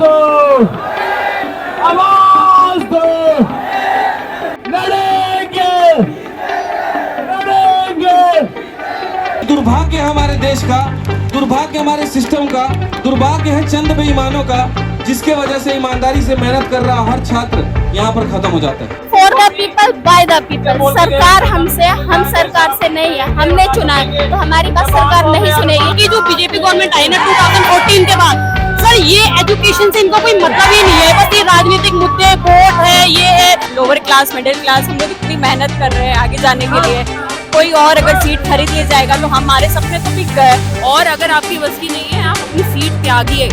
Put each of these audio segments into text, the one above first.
दो, आवाज दो, लड़ेंगे, लड़ेंगे। दुर्भाग्य है हमारे देश का, दुर्भाग्य हमारे सिस्टम का, दुर्भाग्य है चंद बेईमानों का, जिसके वजह से ईमानदारी से मेहनत कर रहा हर छात्र यहाँ पर खत्म हो जाता है। For the people by the people. सरकार हमसे, हम सरकार से नहीं है, हमने चुना है, तो हमारी बात सरकार नहीं सुनेगी। कि जो बीजेपी गवर्नमेंट आई ना 2014 के बाद, सर ये एजुकेशन से इनका कोई मतलब ही नहीं है, बस ये राजनीतिक मुद्दे, वोट है, ये है। लोअर क्लास, मिडिल क्लास, हम लोग इतनी मेहनत कर रहे हैं आगे जाने के लिए, कोई और अगर सीट खरीद लिया जाएगा तो हमारे सपने तो बिक गए। और अगर आपकी बस की नहीं है, आप अपनी सीट त्यागिए।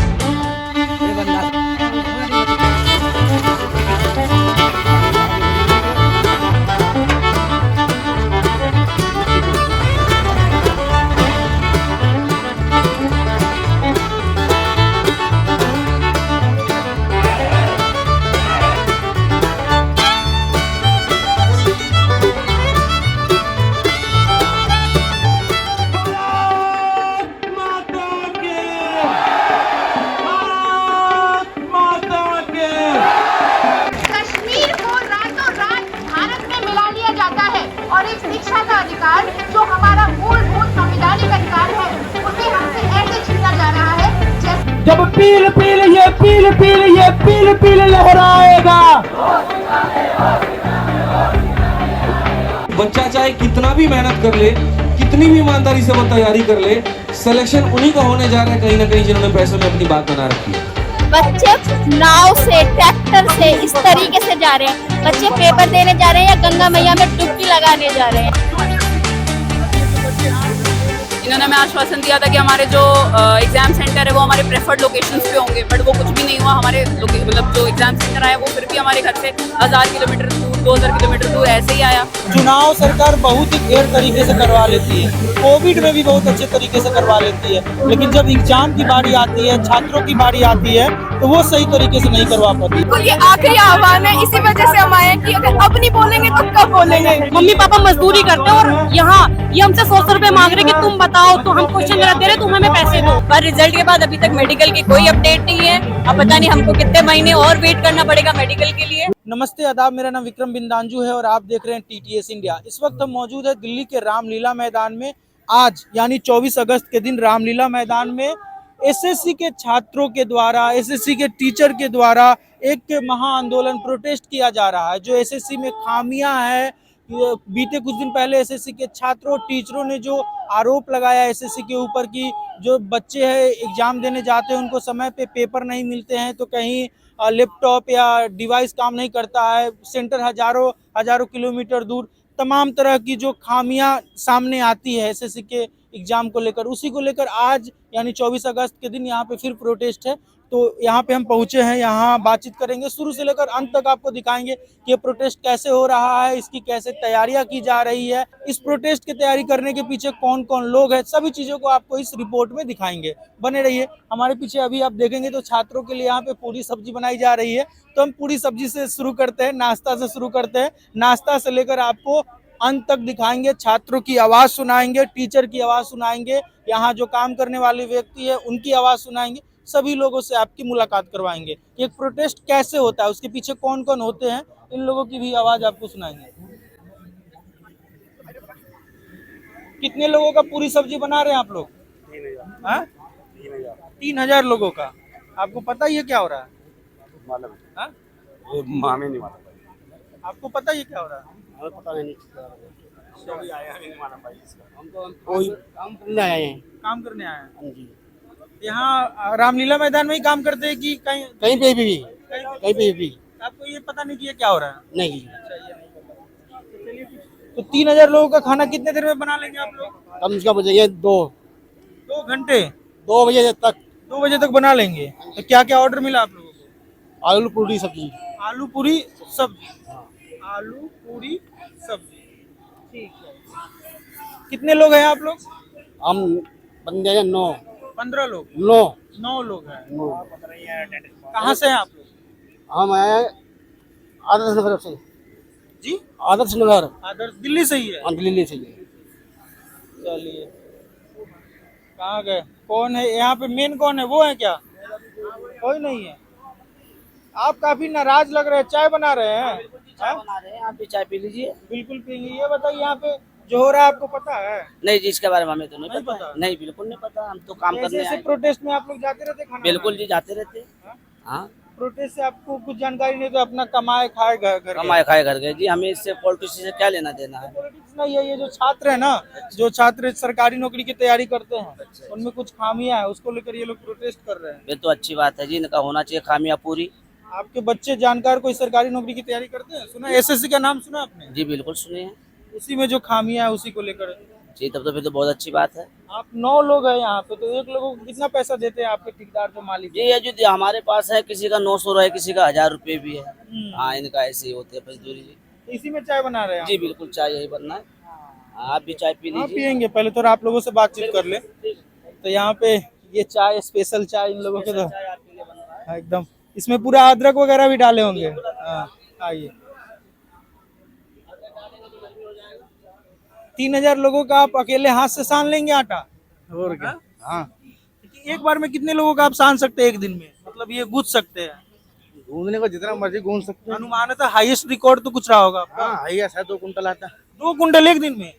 और एक शिक्षा का अधिकार जो हमारा मूलभूत संवैधानिक अधिकार है, उसे हमसे ऐसे छीना जा रहा है। जब पील पील ये पील पील ये पील पील लहराएगा। बच्चा चाहे कितना भी मेहनत कर ले, कितनी भी ईमानदारी से वो तैयारी कर ले, सिलेक्शन उन्हीं का होने जा रहा है कहीं ना कहीं जिन्होंने पैसों में अपनी बात बना रखी है। बच्चे नाव से, ट्रैक्टर से, इस तरीके से जा रहे हैं। बच्चे पेपर देने जा रहे हैं या गंगा मैया में डुबकी लगाने जा रहे हैं। इन्होंने हमें आश्वासन दिया था कि हमारे जो एग्जाम सेंटर है वो हमारे प्रेफर्ड लोकेशंस पे होंगे, बट वो कुछ भी नहीं हुआ। हमारे मतलब जो एग्जाम सेंटर आया वो फिर भी हमारे घर से 1000 किलोमीटर दूर, 2000 किलोमीटर दूर ऐसे ही आया। चुनाव सरकार बहुत ही फेयर तरीके से करवा लेती है, कोविड में भी बहुत अच्छे तरीके से करवा लेती है, लेकिन जब एग्जाम की बारी आती है, छात्रों की बारी आती है, तो वो सही तरीके से नहीं करवा पाती। बिल्कुल ये आखिरी आह्वान है, इसी वजह से हम आए हैं कि अगर अब नहीं बोलेंगे तो कब बोलेंगे। मम्मी पापा मजदूरी करते हैं और यहाँ ये हमसे 100 रुपए मांग रहे कि तुम बताओ, तो हम क्वेश्चन दे रहे तुम हमें पैसे दो। पर रिजल्ट के बाद अभी तक मेडिकल की कोई अपडेट नहीं है। अब पता नहीं हमको कितने महीने और वेट करना पड़ेगा मेडिकल के लिए। नमस्ते आदाब, मेरा नाम विक्रम बिंदांजू है और आप देख रहे हैं TTS इंडिया। इस वक्त हम मौजूद है दिल्ली के रामलीला मैदान में। आज यानी 24 अगस्त के दिन रामलीला मैदान में SSC के छात्रों के द्वारा, SSC के टीचर के द्वारा एक महा आंदोलन, प्रोटेस्ट किया जा रहा है। जो SSC में खामियां हैं, बीते कुछ दिन पहले SSC के छात्रों, टीचरों ने जो आरोप लगाया SSC के ऊपर कि जो बच्चे हैं एग्जाम देने जाते हैं उनको समय पे पेपर नहीं मिलते हैं, तो कहीं लैपटॉप या डिवाइस काम नहीं करता है, सेंटर हजारों किलोमीटर दूर, तमाम तरह की जो खामियां सामने आती है SSC के एग्जाम को लेकर, उसी को लेकर आज यानी 24 अगस्त के दिन यहाँ पे फिर प्रोटेस्ट है। तो यहाँ पे हम पहुँचे हैं, यहाँ बातचीत करेंगे, शुरू से लेकर अंत तक आपको दिखाएंगे कि ये प्रोटेस्ट कैसे हो रहा है, इसकी कैसे तैयारियां की जा रही है, इस प्रोटेस्ट की तैयारी करने के पीछे कौन कौन लोग हैं, सभी चीज़ों को आपको इस रिपोर्ट में दिखाएंगे। बने रहिए हमारे पीछे। अभी आप देखेंगे तो छात्रों के लिए यहाँ पे पूरी सब्जी बनाई जा रही है, तो हम पूरी सब्जी से शुरू करते हैं, नाश्ता से शुरू करते हैं। नाश्ता से लेकर आपको अंत तक दिखाएंगे, छात्रों की आवाज़ सुनाएंगे, टीचर की आवाज़ सुनाएंगे, यहाँ जो काम करने वाले व्यक्ति है उनकी आवाज़ सुनाएंगे, सभी लोगों से आपकी मुलाकात करवाएंगे। एक प्रोटेस्ट कैसे होता है, उसके पीछे कौन कौन होते हैं, इन लोगों की भी आवाज़ आपको सुनाएंगे। कितने लोगों का पूरी सब्जी बना रहे हैं आप लोग? 3000 लोगों का। आपको पता ही है क्या हो रहा है? मामे नहीं मालूम। आपको पता ही है क्या हो रहा है? पता नहीं। काम करने आए हैं। यहाँ रामलीला मैदान में ही काम करते हैं कि कहीं कहीं पे भी आपको ये पता नहीं कि ये क्या हो रहा है? नहीं। तो 3000 लोगों का खाना कितने देर में बना लेंगे आप लोग? कम से कम बजेंगे 2 घंटे। 2 बजे तक। 2 बजे तक बना लेंगे। तो क्या क्या ऑर्डर मिला आप लोगों को? आलू पूरी सब्जी। आलू पूरी सब्जी। आलू पूरी सब्जी, ठीक है। कितने लोग हैं आप लोग? हम बंदे हैं 9। 15 लोग? 9 लोग हैं। कहाँ से हैं आप लोग? हम आए आदर्श नगर से जी। आदर्श नगर। आदर्श दिल्ली से ही है? हम दिल्ली से ही। चलिए, कहाँ गए? कौन है यहाँ पे? मेन कौन है? वो है क्या? कोई नहीं है। आप काफी नाराज लग रहे हैं, चाय बना रहे हैं? हाँ? बना रहे हैं, आप भी चाय पी लीजिए। बिल्कुल पियेंगे। ये बताइए यहाँ पे जो हो रहा है आपको पता है? नहीं जी, इसके बारे में हमें तो नहीं नहीं पता पता? नहीं, बिल्कुल नहीं पता, हम तो काम ऐसे करने ऐसे आए। प्रोटेस्ट में आप लोग जाते रहते खाना बिल्कुल बनाने? जी, जाते रहते। हाँ, प्रोटेस्ट से आपको कुछ जानकारी नहीं तो अपना कमाए खाए घर घर कमाए खाए घर गए जी, हमें इससे पॉलिटिक्स से क्या लेना देना है। पॉलिटिक्स नहीं है, ये जो छात्र है ना, जो छात्र सरकारी नौकरी की तैयारी करते हैं उनमें कुछ खामियां है, उसको लेकर ये लोग प्रोटेस्ट कर रहे हैं। ये तो अच्छी बात है जी, इनका होना चाहिए खामियां पूरी। आपके बच्चे जानकार कोई सरकारी नौकरी की तैयारी करते हैं? सुना एसएससी का नाम सुना आपने? जी बिल्कुल सुने हैं उसी में जो खामियां है उसी को लेकर। जी, तब तो फिर तो बहुत अच्छी बात है आप 9 लोग हैं यहाँ पे, तो एक लोगों को कितना पैसा देते हैं आपके ठेकेदार जो मालिक जी। ये जो हमारे पास है, किसी का 900 है, किसी का 1000 रुपए भी है। हाँ, इनका ऐसे ही होते है मजदूरी जी। है? इसी में चाय बना रहे हैं जी बिल्कुल, चाय यही बनना है। आप भी चाय पी हाँ लीजिए। पियेंगे, पहले तो आप लोगों से बातचीत कर ले। तो यहाँ पे ये चाय स्पेशल चाय इन लोगों के तो हाँ, एकदम इसमें पूरा अदरक वगैरह भी डाले होंगे। हाँ, आइए 3000 लोगों का आप अकेले हाथ से सान लेंगे आटा? और क्या? हाँ, एक बार में कितने लोगों का आप सान सकते हैं एक दिन में? मतलब ये गूंथ सकते हैं? घूमने को जितना मर्जी घूम सकते हैं। अनुमानतः हाईएस्ट रिकॉर्ड तो कुछ रहा होगा आपका। हाँ, है शायद 2 कुंटल आता है। 2 कुंटल एक दिन में?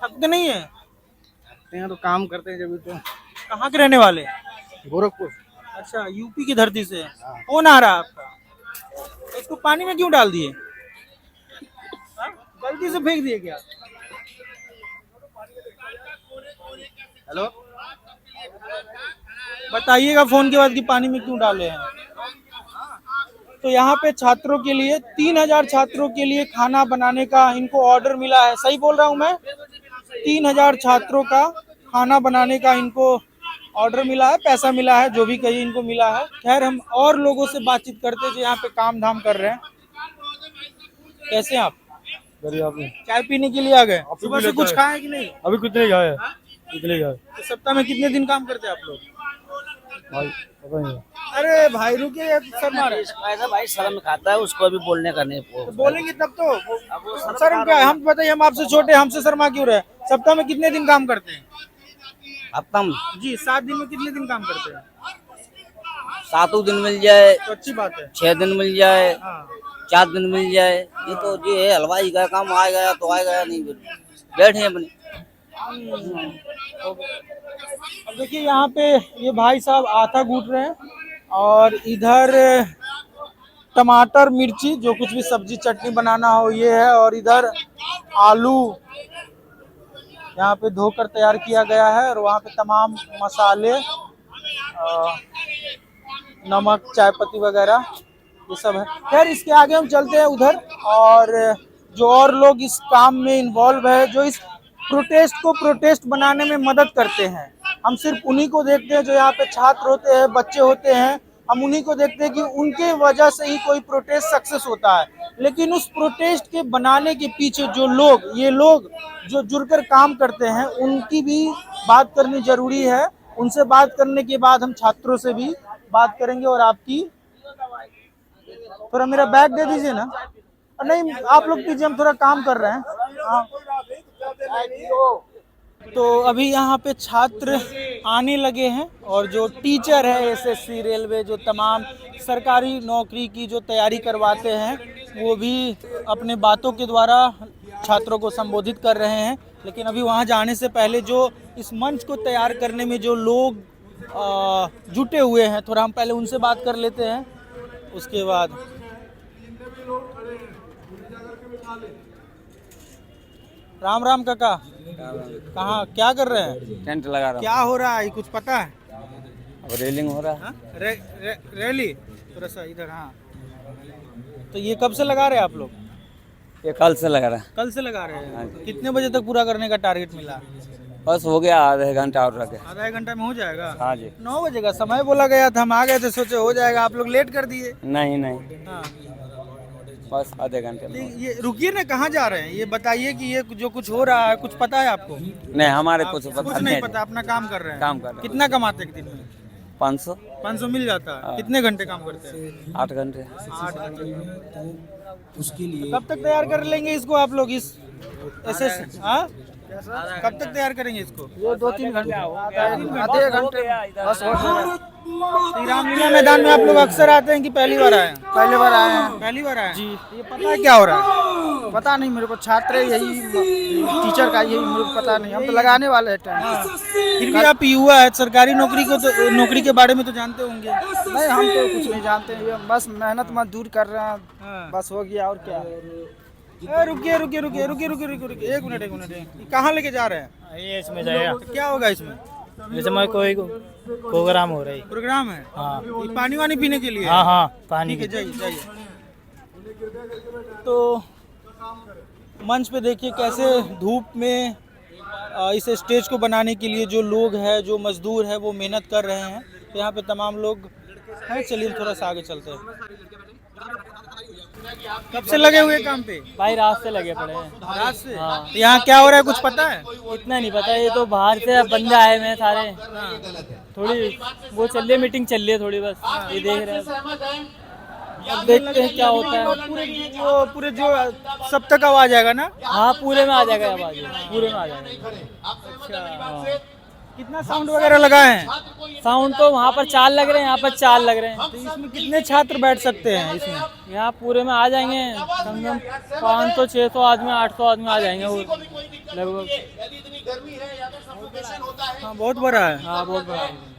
थकते नहीं है? तो काम करते हैं जब तो। कहाँ के रहने वाले? गोरखपुर। अच्छा, यूपी की धरती से। कौन आ रहा है आपका? इसको पानी में क्यों डाल दिए? हाँ? गलती से फेंक दिए क्या? हेलो, बताइएगा फोन के बाद कि पानी में क्यों डाले हैं। तो यहाँ पे छात्रों के लिए 3000 छात्रों के लिए खाना बनाने का इनको ऑर्डर मिला है। सही बोल रहा हूँ मैं? 3000 छात्रों का खाना बनाने का इनको ऑर्डर मिला है, पैसा मिला है, जो भी कहिए इनको मिला है। खैर हम और लोगों से बातचीत करते हैं जो यहाँ पे काम धाम कर रहे हैं। कैसे हैं आप? चाय पीने के लिए आ गए? सुबह से कुछ खाए कि नहीं? अभी कुछ नहीं खाया, कितने खाया तो सप्ताह में कितने दिन काम करते हैं आप लोग? भाई? पता नहीं। अरे भाई रुकिए, सर मारे ऐसा भाई शर्म खाता है, उसको अभी बोलने का नहीं। तो बोलेंगे तब तो। शर्म क्या है? हम बताइए, हम आपसे छोटे, हमसे शर्मा क्यों रहे? सप्ताह में कितने दिन काम करते हैं? हफ्ता में जी 7 दिन में कितने दिन काम करते हैं? 7 दिन मिल जाए, तो अच्छी बात है। 6 दिन मिल जाए, हाँ 4 दिन मिल जाए, ये तो ये है हलवाई का काम। आ गया तो आ गया, नहीं बैठे अपने। अब देखिए यहाँ पे ये भाई साहब आटा गूंथ रहे हैं और इधर टमाटर मिर्ची जो कुछ भी सब्जी चटनी बनाना हो ये है, और इधर आलू यहाँ पे धोकर तैयार किया गया है, और वहाँ पे तमाम मसाले, नमक, चाय पत्ती वगैरह ये सब है। खैर इसके आगे हम चलते हैं उधर, और जो और लोग इस काम में इन्वॉल्व है, जो इस प्रोटेस्ट को प्रोटेस्ट बनाने में मदद करते हैं। हम सिर्फ उन्हीं को देखते हैं जो यहाँ पे छात्र होते हैं, बच्चे होते हैं, हम उन्हीं को देखते हैं कि उनके वजह से ही कोई प्रोटेस्ट सक्सेस होता है। लेकिन उस प्रोटेस्ट के बनाने के पीछे जो लोग, ये लोग जो जुड़कर काम करते हैं, उनकी भी बात करनी जरूरी है। उनसे बात करने के बाद हम छात्रों से भी बात करेंगे। और आपकी थोड़ा मेरा बैग दे दीजिए ना। नहीं आप लोग कीजिए, हम थोड़ा काम कर रहे हैं। हाँ। तो अभी यहाँ पे छात्र आने लगे हैं, और जो टीचर है एसएससी, रेलवे, जो तमाम सरकारी नौकरी की जो तैयारी करवाते हैं, वो भी अपने बातों के द्वारा छात्रों को संबोधित कर रहे हैं। लेकिन अभी वहाँ जाने से पहले जो इस मंच को तैयार करने में जो लोग जुटे हुए हैं, थोड़ा हम पहले उनसे बात कर लेते हैं, उसके बाद। राम राम काका, कहाँ क्या कर रहे हैं? टेंट लगा रहा क्या हो रहा है कुछ पता है? हूँ, रेलिंग हो रहा है। हाँ? रैली थोड़ा सा इधर। हाँ तो ये कब से लगा रहे हैं आप लोग? ये कल से लगा रहा है। कल से लगा रहे हैं। कितने बजे तक पूरा करने का टारगेट मिला? बस हो गया, आधा घंटा और रखे। आधा 1 घंटा में हो जाएगा? हाँ जी। 9 बजे का समय बोला गया था, हम आ गए थे, सोचे हो जाएगा, आप लोग लेट कर दिए। नहीं नहीं, हाँ बस आधे घंटे में। ये रुकिए ना, कहाँ जा रहे हैं ये बताइए कि ये जो कुछ हो रहा है कुछ पता है आपको? नहीं, हमारे कुछ कुछ पता नहीं पता, अपना काम कर रहे हैं। काम कर रहे हैं। कितना कमाते हैं एक दिन में? 500 500 मिल जाता है? कितने घंटे काम करते हैं? 8 घंटे। 8 घंटे। उसके लिए कब तक तैयार कर लेंगे इसको आप लोग? इस एसएस हाँ कब तक तैयार करेंगे इसको? ये 2-3 घंटे आधे घंटे बस हो जाएगा। श्री रामलीला मैदान में आप लोग अक्सर आते हैं कि पहली बार आए हैं? पहले बार आए हैं। पहली बार आए हैं। जी। ये पता है क्या हो रहा है? पता नहीं मेरे को, छात्र यही टीचर का यही मेरे को पता नहीं, हम तो लगाने वाले हैं टाइम। फिर भी आप युवा है, सरकारी नौकरी को तो नौकरी के बारे में तो जानते होंगे। नहीं, हम तो कुछ नहीं जानते हैं, ये बस मेहनत मजदूर कर रहे हैं, हाँ। बस हो गया और क्या। रुकिए एक मिनट ये कहाँ लेके जा रहे हैं? ये इसमें जाएगा, तो क्या होगा इसमें? इसमें कोई प्रोग्राम हो रहा है। प्रोग्राम है? हाँ। ये पानी वानी पीने के लिए? हाँ हाँ, पानी। ठीक है, जाइए। तो मंच पे देखिए कैसे धूप में इस स्टेज को बनाने के लिए जो लोग हैं, जो मजदूर हैं, वो मेहनत कर रहे हैं। तो यहाँ पे तमाम लोग हैं। चलिए थोड़ा सा आगे चलते हैं। कब से लगे हुए काम पे? भाई रात से लगे पड़े हैं। रात से? तो यहाँ क्या हो रहा है कुछ पता है? इतना नहीं पता, ये तो बाहर से बंदे आए हुए हैं सारे। थोड़ी वो चल रही है, मीटिंग चल रही है थोड़ी, बस ये देख रहे हैं। अब देखते हैं क्या होता है। पूरे जो सब तक आवाज आएगा ना? हाँ, पूरे में आ जाएगा आवाज, पूरे में आ जाएगा। अच्छा, कितना साउंड वगैरह लगाए हैं? साउंड तो वहाँ पर 4 लग रहे हैं, यहाँ पर 4 लग रहे हैं। तो इसमें कितने छात्र बैठ सकते हैं इसमें? यहाँ पूरे में आ जाएंगे कम से कम 500-600 आदमी, 800 आदमी आ जाएंगे वो लगभग। हाँ, बहुत बड़ा है। हाँ, बहुत बड़ा है।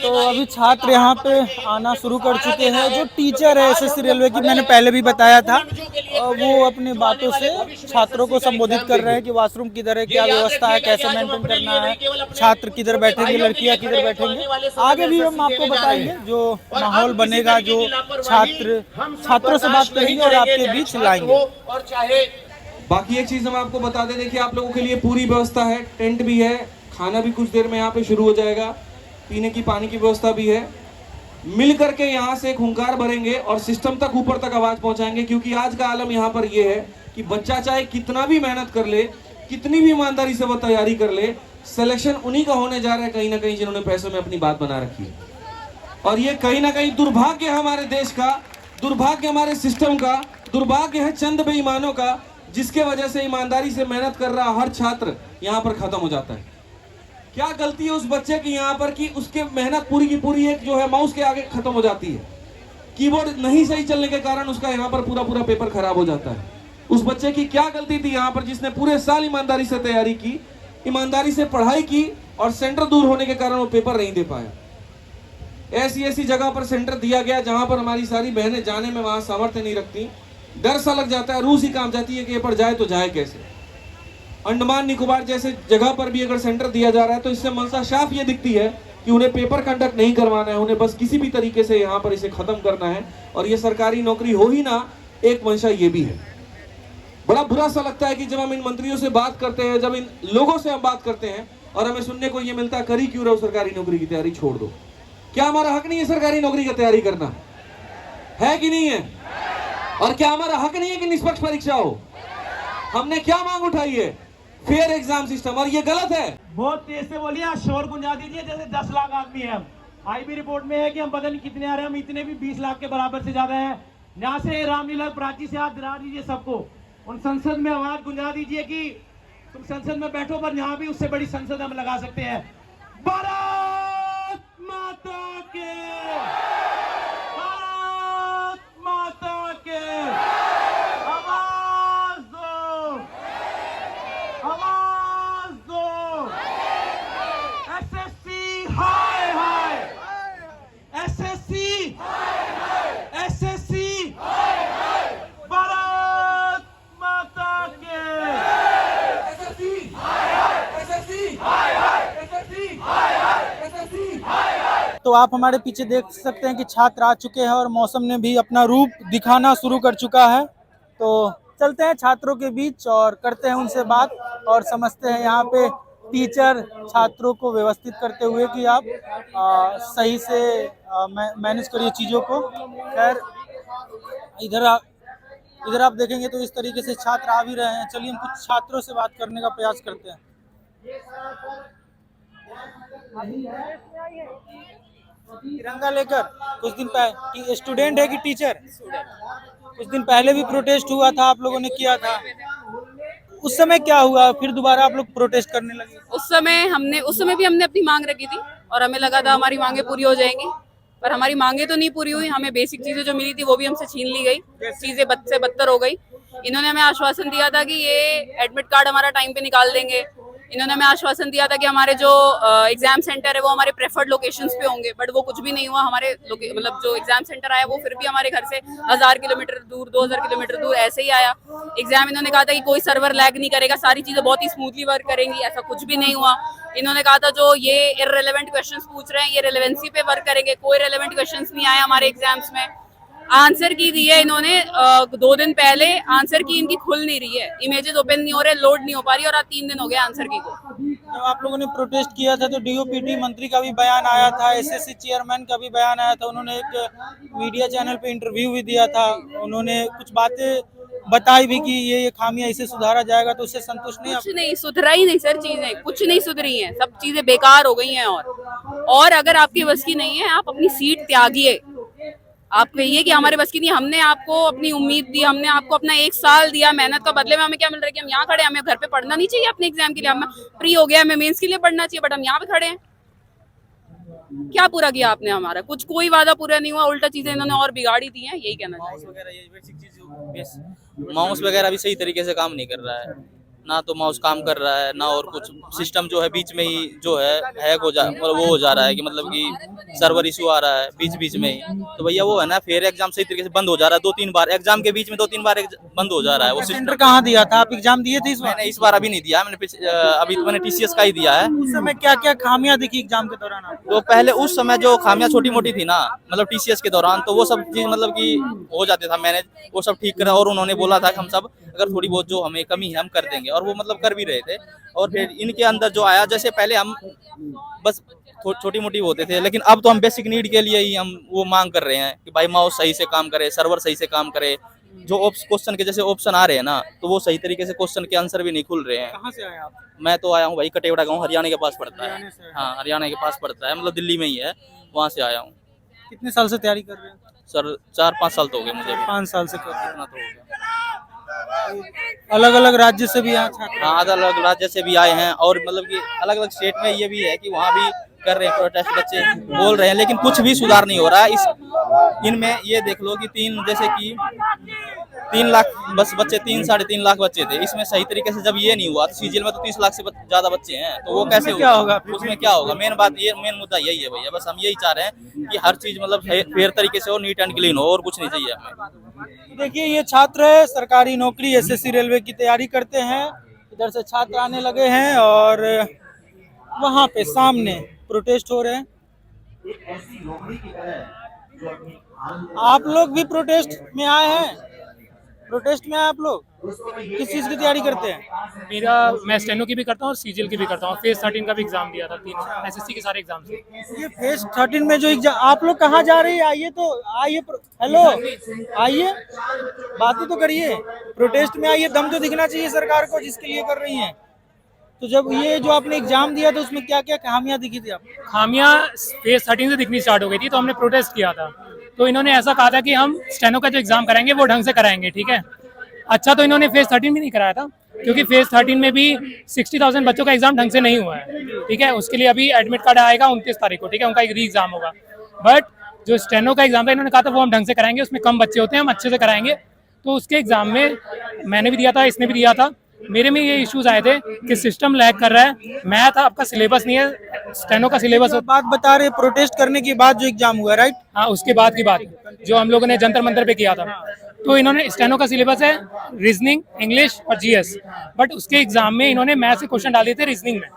तो अभी छात्र यहाँ पे आना शुरू कर चुके हैं। जो टीचर है एसएससी रेलवे की, मैंने पहले भी बताया था, वो अपनी बातों से छात्रों को संबोधित कर रहे हैं कि वॉशरूम किधर है, क्या व्यवस्था है, कैसे मेंटेन करना है, छात्र किधर बैठेंगे, लड़कियां किधर बैठेंगे। आगे भी हम आपको बताएंगे जो माहौल बनेगा, जो छात्रों से बात करेंगे और आपके बीच लाएंगे। बाकी एक चीज हम आपको बता दें, देखिए आप लोगों के लिए पूरी व्यवस्था है, टेंट भी है, खाना भी कुछ देर में यहाँ पे शुरू हो जाएगा, पीने की पानी की व्यवस्था भी है। मिल करके यहाँ से एक हुंकार भरेंगे और सिस्टम तक ऊपर तक आवाज पहुंचाएंगे, क्योंकि आज का आलम यहाँ पर ये है कि बच्चा चाहे कितना भी मेहनत कर ले, कितनी भी ईमानदारी से वो तैयारी कर ले, सिलेक्शन उन्हीं का होने जा रहा है कहीं ना कहीं जिन्होंने पैसों में अपनी बात बना रखी है। और ये कहीं ना कहीं दुर्भाग्य है हमारे देश का, दुर्भाग्य हमारे सिस्टम का, दुर्भाग्य है चंद बेईमानों का, जिसके वजह से ईमानदारी से मेहनत कर रहा हर छात्र यहाँ पर खत्म हो जाता है। क्या गलती है उस बच्चे की यहाँ पर कि उसके मेहनत पूरी की पूरी एक जो है माउस के आगे खत्म हो जाती है, कीबोर्ड नहीं सही चलने के कारण उसका यहाँ पर पूरा पेपर खराब हो जाता है। उस बच्चे की क्या गलती थी यहाँ पर, जिसने पूरे साल ईमानदारी से तैयारी की, ईमानदारी से पढ़ाई की, और सेंटर दूर होने के कारण वो पेपर नहीं दे पाया। ऐसी जगह पर सेंटर दिया गया जहां पर हमारी सारी बहनें जाने में वहां सामर्थ्य नहीं रखती, डर सा लग जाता है, रूह ही काम जाती है कि ये पर जाए तो जाए कैसे। अंडमान निकोबार जैसे जगह पर भी अगर सेंटर दिया जा रहा है तो इससे मंशा साफ ये दिखती है कि उन्हें पेपर कंडक्ट नहीं करवाना है, उन्हें बस किसी भी तरीके से यहाँ पर इसे खत्म करना है, और ये सरकारी नौकरी हो ही ना, एक मंशा ये भी है। बड़ा बुरा सा लगता है कि जब हम इन मंत्रियों से बात करते हैं, जब इन लोगों से हम बात करते हैं और हमें सुनने को ये मिलता है, करी क्यों रहो सरकारी नौकरी की तैयारी, छोड़ दो। क्या हमारा हक नहीं है सरकारी नौकरी की तैयारी करना, है कि नहीं है? और क्या हमारा हक नहीं है कि निष्पक्ष परीक्षा हो? हमने क्या मांग उठाई है? फेयर एग्जाम सिस्टम, और ये गलत है। बहुत तेज से बोलिए, शोर गुंजा दीजिए, जैसे 10 लाख आदमी है। आईबी रिपोर्ट में है कि हम पता नहीं कितने आ रहे हैं, हम इतने भी 20 लाख के बराबर से ज्यादा है। यहाँ से रामलीला प्राची से हाथ दिला दीजिए सबको, उन संसद में आवाज गुंजा दीजिए कि तुम संसद में बैठो, पर यहाँ भी उससे बड़ी संसद हम लगा सकते हैं। भारत माता के, भारत माता के, आवाज दो, आवाज दो। एसएससी हाय हाय, एसएससी एसएससी भारत माता के, एसएससी हाय हाय, एसएससी हाय हाय, एसएससी हाय हाय, एसएससी हाय हाय। तो आप हमारे पीछे देख सकते हैं कि छात्र आ चुके हैं और मौसम ने भी अपना रूप दिखाना शुरू कर चुका है। तो चलते हैं छात्रों के बीच और करते हैं उनसे बात और समझते हैं यहाँ पे टीचर छात्रों को व्यवस्थित करते हुए कि आप सही से मैनेज करिए चीज़ों को। खैर इधर आप देखेंगे तो इस तरीके से छात्र आ भी रहे हैं। चलिए हम कुछ छात्रों से बात करने का प्रयास करते हैं। तिरंगा लेकर कुछ दिन पहले, स्टूडेंट है कि टीचर? कुछ दिन पहले भी प्रोटेस्ट हुआ था, आप लोगों ने किया था। उस समय क्या हुआ, फिर दोबारा आप लोग प्रोटेस्ट करने लगे? उस समय भी हमने अपनी मांग रखी थी और हमें लगा था हमारी मांगे पूरी हो जाएंगी, पर हमारी मांगे तो नहीं पूरी हुई। हमें बेसिक चीजें जो मिली थी वो भी हमसे छीन ली गई, चीजें बद से बदतर हो गई। इन्होंने हमें आश्वासन दिया था कि ये एडमिट कार्ड हमारा टाइम पे निकाल देंगे। इन्होंने हमें आश्वासन दिया था कि हमारे जो एग्जाम सेंटर है वो हमारे प्रेफर्ड लोकेशंस पे होंगे, बट वो कुछ भी नहीं हुआ। हमारे मतलब जो एग्जाम सेंटर आया वो फिर भी हमारे घर से 1000 किलोमीटर दूर, 2000 किलोमीटर दूर ऐसे ही आया। एग्जाम इन्होंने कहा था कि कोई सर्वर लैग नहीं करेगा, सारी चीजें बहुत ही स्मूथली वर्क करेंगी, ऐसा कुछ भी नहीं हुआ। इन्होंने कहा था जो ये इररिलेवेंट क्वेश्चंस पूछ रहे हैं ये रिलेवेंसी पे वर्क करेंगे, कोई रिलेवेंट क्वेश्चंस नहीं आए हमारे एग्जाम्स में। आंसर की दी है इन्होंने 2 दिन पहले, आंसर की इनकी खुल नहीं रही है, इमेजेस ओपन नहीं हो रहे, लोड नहीं हो पा रही, और आज 3 दिन हो गए आंसर की को। जब आप लोगों ने प्रोटेस्ट किया था तो डीओपीटी मंत्री का भी बयान आया था, एसएससी चेयरमैन का भी बयान आया था, उन्होंने एक मीडिया चैनल पे इंटरव्यू भी दिया था, उन्होंने कुछ बातें बताई भी कि ये खामियां इसे सुधारा जाएगा, तो उससे संतुष्ट नहीं? कुछ नहीं सुधरा ही नहीं सर, चीजें कुछ नहीं सुधरी हैं, सब चीजें बेकार हो गई हैं। और अगर आपकी बस की नहीं है आप अपनी सीट त्यागिए। आप कहिए कि हमारे बस की नहीं, हमने आपको अपनी उम्मीद दी, हमने आपको अपना 1 साल दिया मेहनत का, बदले में हमें क्या मिल रहा है कि हम यहाँ खड़े हैं, हमें घर पे पढ़ना नहीं चाहिए अपने एग्जाम के लिए, हमें फ्री हो गया, हमें मेंस के लिए पढ़ना चाहिए, बट हम यहाँ पे खड़े हैं। क्या पूरा किया आपने हमारा? कुछ कोई वादा पूरा नहीं हुआ, उल्टा चीजें इन्होंने और बिगाड़ी दी हैं, यही कहना चाहिए। माउस वगैरह भी सही तरीके से काम नहीं कर रहा है, ना तो माउस काम कर रहा है ना, और कुछ सिस्टम जो है बीच में ही जो है हैक हो जा, मतलब वो हो जा रहा है कि मतलब कि सर्वर इशू आ रहा है बीच में ही। तो भैया वो है ना, फिर एग्जाम सही तरीके से बंद हो जा रहा है, 2-3 बार एग्जाम के बीच में 2-3 बार बंद हो जा रहा है। वो सेंटर कहाँ दिया था? आप एग्जाम दिए थे इस बार? मैंने इस बार अभी नहीं दिया, अभी तो मैंने TCS का ही दिया है। उस समय क्या क्या खामियां दिखी एग्जाम के दौरान आपको? तो पहले उस समय जो खामियां छोटी मोटी थी ना, मतलब TCS के दौरान, तो वो सब चीज मतलब कि हो जाते था मैनेज, वो सब ठीक करा, और उन्होंने बोला था कि हम सब अगर थोड़ी बहुत जो हमें कमी है हम कर देंगे, और वो मतलब कर भी रहे थे। और फिर इनके अंदर जो आया, जैसे पहले हम बस छोटी मोटी होते थे, लेकिन अब तो हम बेसिक नीड के लिए ही हम वो मांग कर रहे हैं कि भाई माउस सही से काम करे, सर्वर सही से काम करे, जो क्वेश्चन के जैसे ऑप्शन आ रहे हैं ना, तो वो सही तरीके से क्वेश्चन के आंसर भी नहीं खुल रहे हैं। कहाँ से आए आप? मैं तो आया हूँ भाई कटेवड़ा गाँव, हरियाणा के पास पड़ता है। हाँ, हरियाणा के पास पड़ता है, मतलब दिल्ली में ही है, वहाँ से आया हूँ। कितने साल से तैयारी कर रहे हैं? सर 4-5 साल तो हो गए मुझे। 5 साल से कर रहे हैं। इतना तो हो गया। अलग अलग राज्य से भी यहाँ छात्र? हाँ, अलग अलग राज्य से भी आए हैं, और मतलब कि अलग अलग स्टेट में ये भी है कि वहाँ भी कर रहे हैं प्रोटेस्ट, बच्चे बोल रहे हैं, लेकिन कुछ भी सुधार नहीं हो रहा है। इनमें ये देख लो कि 3 लाख बस बच्चे, 3-3.5 लाख बच्चे थे, इसमें सही तरीके से जब ये नहीं हुआ तो CGL में तो 30 लाख से ज्यादा बच्चे हैं, तो वो कैसे क्या होगा? उसमें क्या होगा? मेन मुद्दा यही है भैया, बस हम यही चाह रहे हैं कि हर चीज मतलब फेयर तरीके से हो, नीट एंड क्लीन हो, और कुछ नहीं चाहिए हमें। देखिए ये छात्र है, सरकारी नौकरी SSC रेलवे की तैयारी करते हैं, इधर से छात्र आने लगे हैं और वहाँ पे सामने प्रोटेस्ट हो रहे हैं। आप लोग भी प्रोटेस्ट में आए हैं? प्रोटेस्ट में आए आप लोग? किस चीज की तैयारी करते हैं? मैं स्टेनो की भी करता हूँ और सीजीएल की भी करता हूँ। फेज 13 का भी एग्जाम दिया था, 3 एसएससी के सारे एग्जाम से। ये फेज 13 में जो एग्जाम, आप लोग कहाँ जा रही है? आइए तो आइए, हेलो आइए, बातें तो करिए, प्रोटेस्ट में आइए, दम तो दिखना चाहिए सरकार को जिसके लिए कर रही है। तो जब ये जो आपने एग्जाम दिया था उसमें क्या क्या खामियां दिखी थी आपको? खामियां फेज 13 से दिखनी स्टार्ट हो गई थी, तो हमने प्रोटेस्ट किया था। तो इन्होंने ऐसा कहा था कि हम स्टेनो का जो एग्जाम कराएंगे वो ढंग से कराएंगे, ठीक है। अच्छा, तो इन्होंने फेज 13 भी नहीं कराया था, क्योंकि फेज 13 में भी 60,000 बच्चों का एग्जाम ढंग से नहीं हुआ है, ठीक है। उसके लिए अभी एडमिट कार्ड आएगा 29 तारीख को, ठीक है, उनका एक री एग्जाम होगा। बट जो स्टेनो का एग्जाम था इन्होंने कहा था वो हम ढंग से कराएंगे, उसमें कम बच्चे होते हैं, हम अच्छे से कराएंगे। तो उसके एग्जाम में मैंने भी दिया था, इसने भी दिया था, मेरे में ये इश्यूज आए थे कि सिस्टम लैग कर रहा है, मैथ आपका सिलेबस नहीं है, स्टेनो का सिलेबस। बात बता रहे प्रोटेस्ट करने के बाद जो एग्जाम हुआ, राइट? हाँ, उसके बाद की बात जो हम लोगों ने जंतर मंतर पे किया था। तो इन्होंने स्टेनो का सिलेबस है रीजनिंग, इंग्लिश और GS, बट उसके एग्जाम में इन्होंने मैथ से क्वेश्चन डाले थे रीजनिंग में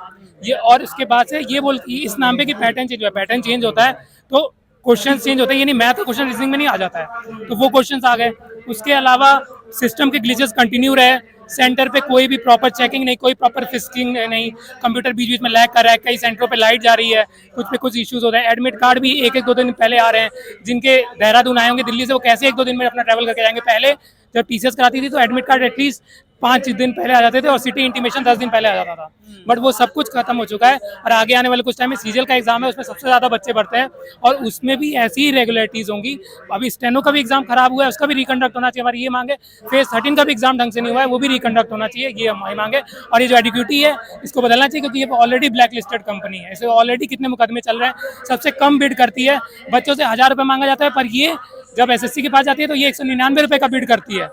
ये, और उसके बाद से ये बोल इस नाम पे कि पैटर्न चेंज हुआ, पैटर्न चेंज होता है तो क्वेश्चन चेंज होते हैं, यानी मैथ का क्वेश्चन रीजनिंग में नहीं आ जाता है, तो वो क्वेश्चन आ गए। उसके अलावा सिस्टम के ग्लिचेस कंटिन्यू रहे, सेंटर पे कोई भी प्रॉपर चेकिंग नहीं, कोई प्रॉपर फिस्किंग नहीं, कंप्यूटर बीच बीच में लैग कर रहा है, कई सेंटरों पे लाइट जा रही है, कुछ पे कुछ इश्यूज हो रहे हैं। एडमिट कार्ड भी 1-2 दिन पहले आ रहे हैं, जिनके देहरादून आए होंगे दिल्ली से, वो कैसे 1-2 दिन में अपना ट्रैवल करके जाएंगे। पहले जब TCS कराती थी तो एडमिट कार्ड एटलीस्ट 5 दिन पहले आ जाते थे और सिटी इंटीमेशन 10 दिन पहले आ जाता था, बट वो सब कुछ खत्म हो चुका है। और आगे आने वाले कुछ टाइम में सीजीएल का एग्जाम है, उसमें सबसे ज्यादा बच्चे बढ़ते हैं और उसमें भी ऐसी ही रेगुलरिटीज होंगी। अभी स्टेनो का भी एग्जाम खराब हुआ है, उसका भी रिकंडक्ट होना चाहिए, हमारी ये मांगे। फेज 13 का भी एग्जाम ढंग से नहीं हुआ है, वो भी रिकंडक्ट होना चाहिए, ये हमारी मांगे। और ये जो एडिक्यूटी है इसको बदलना चाहिए, क्योंकि ये ऑलरेडी ब्लैक लिस्टेड कंपनी है, इसे ऑलरेडी कितने मुकदमे चल रहे हैं, सबसे कम बिड करती है, बच्चों से 1000 रुपये मांगा जाता है, पर ये जब एसएससी के पास जाती है तो ये 199 रुपये का बिड करती है।